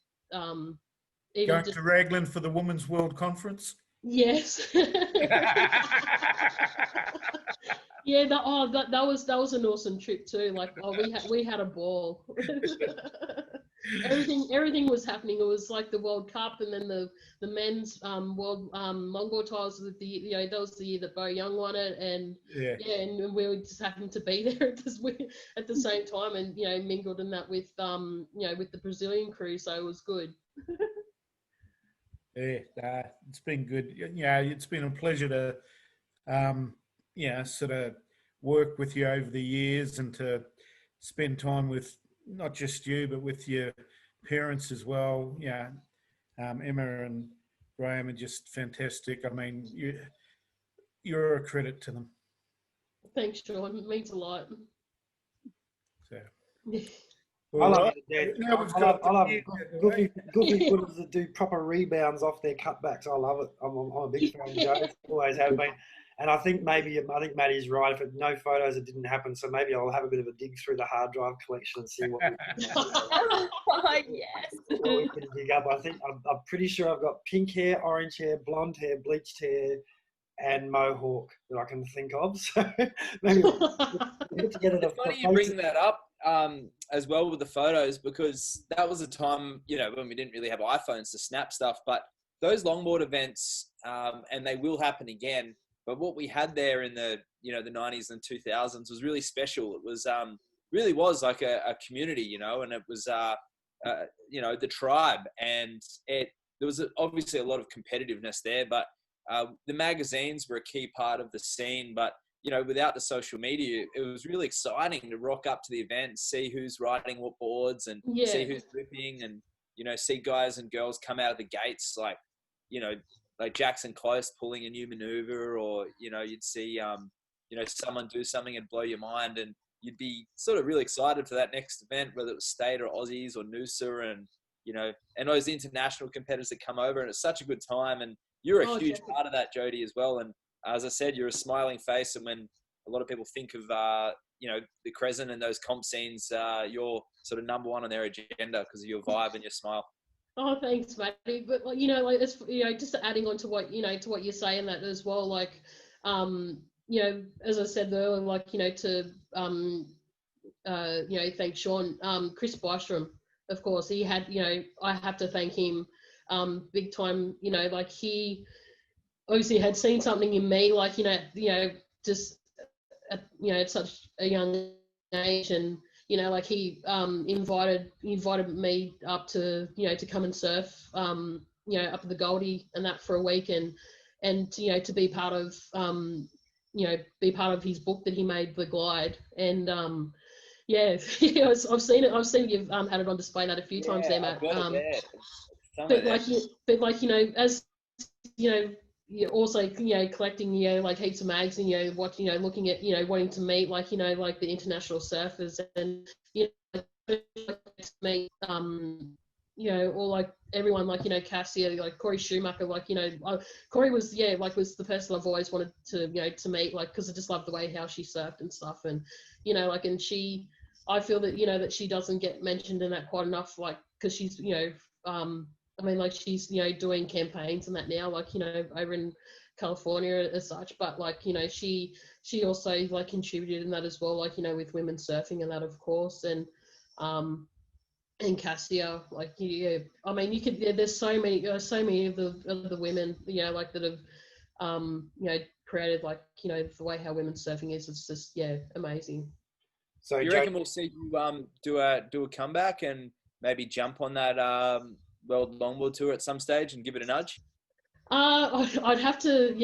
Going to Raglan for the Women's World Conference. Yes. Yeah, that was an awesome trip too. Like, we had a ball. Everything was happening. It was like the World Cup, and then the men's world longboard trials. That was the year that Bo Young won it, and and we were just happened to be there at the same time, and mingled in that with with the Brazilian crew. So it was good. Yeah, it's been good. Yeah, it's been a pleasure to, sort of work with you over the years, and to spend time with not just you, but with your parents as well. Yeah, Emma and Graham are just fantastic. I mean, you're a credit to them. Thanks, Sean. It means a lot. So. I love goofy footers that do proper rebounds off their cutbacks. I love it. I'm a big fan of Joe. Always have been. And I think Maddie's right. If no photos, it didn't happen. So maybe I'll have a bit of a dig through the hard drive collection and see what we can dig up. I think I'm pretty sure I've got pink hair, orange hair, blonde hair, bleached hair, and mohawk that I can think of. So maybe we'll get together. It's funny you bring that up as well with the photos, because that was a time, when we didn't really have iPhones to snap stuff, but those longboard events, and they will happen again. But what we had there in the, the 90s and 2000s was really special. It was, really was like a community, and it was, the tribe, and there was obviously a lot of competitiveness there, but the magazines were a key part of the scene. But without the social media, it was really exciting to rock up to the event, see who's riding what boards, and see who's ripping, and see guys and girls come out of the gates like Jackson Close pulling a new maneuver, or you'd see someone do something and blow your mind, and you'd be sort of really excited for that next event, whether it was State or Aussies or Noosa, and and those international competitors that come over, and it's such a good time. And you're a huge part of that, Jodie, as well. And as I said, you're a smiling face, and when a lot of people think of the Crescent and those comp scenes, you're sort of number one on their agenda because of your vibe and your smile. Oh, thanks, Matty. But just adding on to what to what you're saying that as well, like as I said earlier, thank Sean, Chris Bystrom, of course. He had, I have to thank him big time. He obviously had seen something in me, just at such a young age, and he invited me up to to come and surf up at the Goldie and that for a week, and and to be part of be part of his book that he made, The Glide. And yeah, I've seen it. I've seen you've had it on display that a few times there, Matt. But as you're also collecting like heaps of mags and looking at looking at wanting to meet like the international surfers and meet or like everyone like Cassia, like Corey Schumacher, like Corey was was the person I've always wanted to to meet, like because I just love the way how she surfed and stuff, and and I feel that that she doesn't get mentioned in that quite enough, like because she's I mean, like she's doing campaigns and that now, like over in California as such. But like she also like contributed in that as well, like with women surfing and that, of course, and Cassia, like I mean, you could there's so many of the women like that have created like the way how women surfing is. It's just amazing. So you reckon we'll see you do a comeback and maybe jump on that World Longboard Tour at some stage and give it a nudge? I'd have to,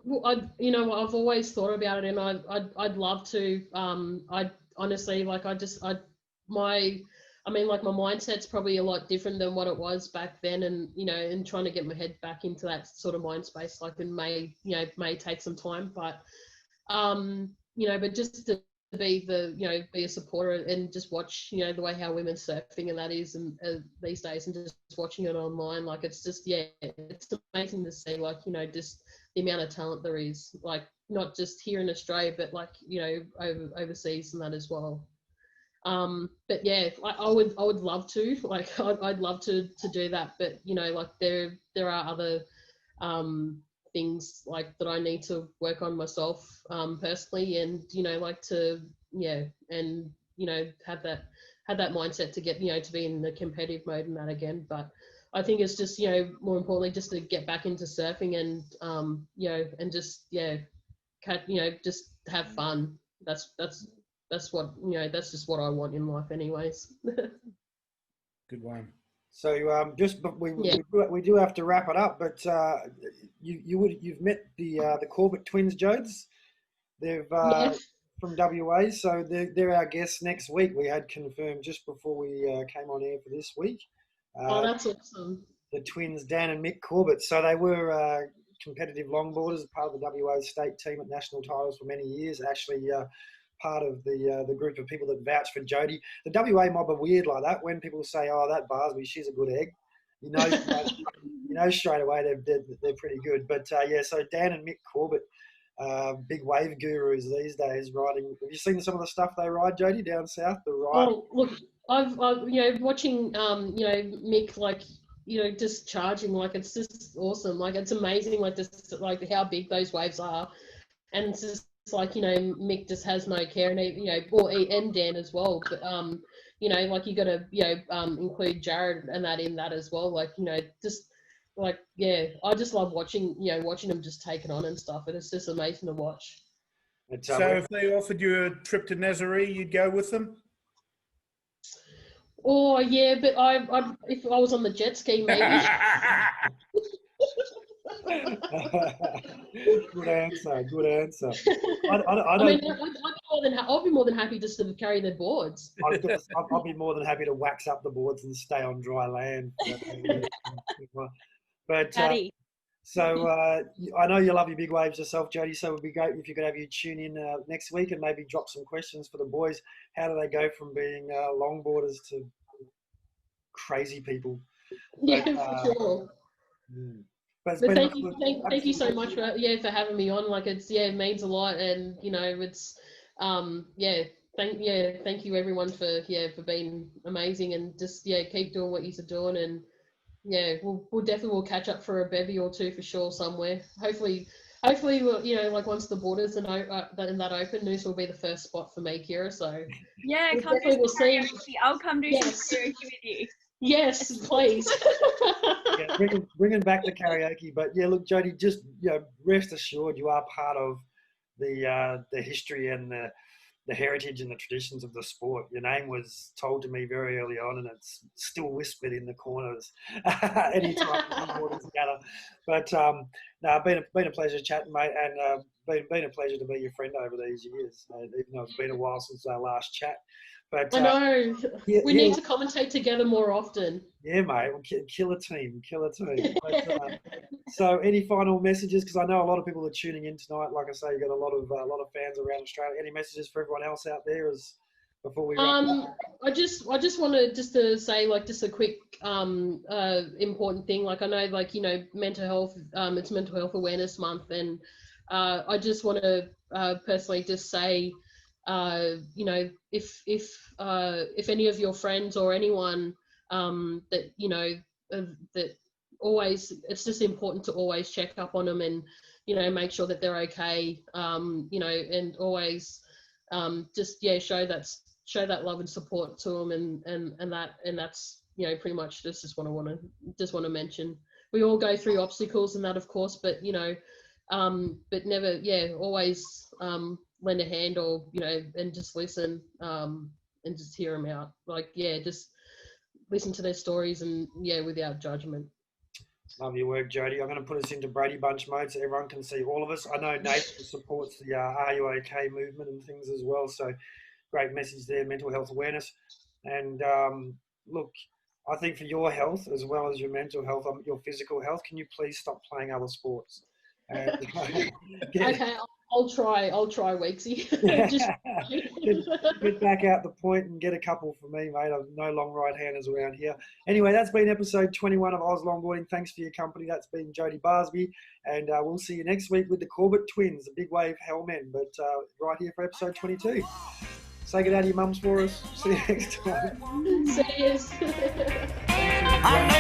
well, I've always thought about it, and I'd love to. I honestly, like, I mean, like my mindset's probably a lot different than what it was back then, and and trying to get my head back into that sort of mind space, like, it may take some time, but but just to be be a supporter and just watch the way how women's surfing and that is, and these days, and just watching it online, like it's just it's amazing to see, like just the amount of talent there is, like not just here in Australia, but like overseas and that as well. But yeah, I would love to, like I'd love to do that, but like there are other things like that I need to work on myself personally, and like to and have that mindset to get to be in the competitive mode and that again. But I think it's just more importantly just to get back into surfing and and just just have fun. That's what that's just what I want in life anyways. Good one. So we do have to wrap it up, but you've met the Corbett twins, Jodes. They've from WA, so they're our guests next week. We had confirmed just before we came on air for this week. Oh, that's awesome. The twins, Dan and Mick Corbett. So they were competitive longboarders, part of the WA state team at national titles for many years. Actually, part of the group of people that vouch for Jodie. The WA mob are weird like that. When people say, "Oh, that Barsby, she's a good egg," you know straight away they're pretty good. But so Dan and Mick Corbett, big wave gurus these days, riding. Have you seen some of the stuff they ride, Jodie, down south? The ride. Oh, look, I've watching Mick, like just charging, like it's just awesome. Like it's amazing, like just like how big those waves are, and it's just like Mick just has no care, and and Dan as well, but like you got to include Jared and that in that as well, like just like I just love watching watching them just take it on and stuff, and it's just amazing to watch. So if they offered you a trip to Nazaré, you'd go with them? Oh yeah, but I if I was on the jet ski maybe. Good answer. I'll be more than happy just to carry their boards. I'll be more than happy to wax up the boards and stay on dry land. But I know you love your big waves yourself, Jodie. So it would be great if you could have you tune in next week and maybe drop some questions for the boys. How do they go from being longboarders to crazy people? Yeah, for sure. But thank you so much for having me on. Like it's it means a lot, and it's thank you everyone for being amazing, and just keep doing what you're doing, and we'll definitely catch up for a bevy or two for sure somewhere. Hopefully we'll, like once the borders are in that open, Noosa will be the first spot for me, Kira. So come do some karaoke. I'll come do some karaoke with you. Yes, please. Bringing back the karaoke, but look, Jodie, just rest assured you are part of the history and the heritage and the traditions of the sport. Your name was told to me very early on, and it's still whispered in the corners anytime longboarders gather. But no, been a pleasure chatting, mate, and been a pleasure to be your friend over these years. Even though it's been a while since our last chat. But I know. We yeah, need to commentate together more often. yeah, mate. We'll kill a team. But, so, any final messages? Because I know a lot of people are tuning in tonight. Like I say, you got a lot of fans around Australia. Any messages for everyone else out there as before we wrap up? I just want to say, like, just a quick important thing. Like, I know, like, you know, mental health. It's Mental Health Awareness Month, and I just want to personally just say, you know, if any of your friends or anyone that, you know, that always, it's just important to always check up on them and, you know, make sure that they're okay, you know, and always just, yeah, show that love and support to them, and that's, you know, pretty much just what I want to mention. We all go through obstacles and that, of course, but, you know, but never, yeah, always lend a hand, or, you know, and just listen, and just hear them out. Like, yeah, just listen to their stories, and, yeah, without judgment. Love your work, Jodie. I'm going to put us into Brady Bunch mode so everyone can see all of us. I know Nate supports the Are You OK movement and things as well. So great message there, mental health awareness. And look, I think for your health as well as your mental health, your physical health, can you please stop playing other sports? And, Okay, I'll try, Weeksy. Just get back out the point and get a couple for me, mate. I've no long right-handers around here. Anyway, that's been episode 21 of Oz Longboarding. Thanks for your company. That's been Jodie Barsby, and we'll see you next week with the Corbett twins, the big wave hellmen, but right here for episode 22. Say good day to your mums for us. See you next time. See you. I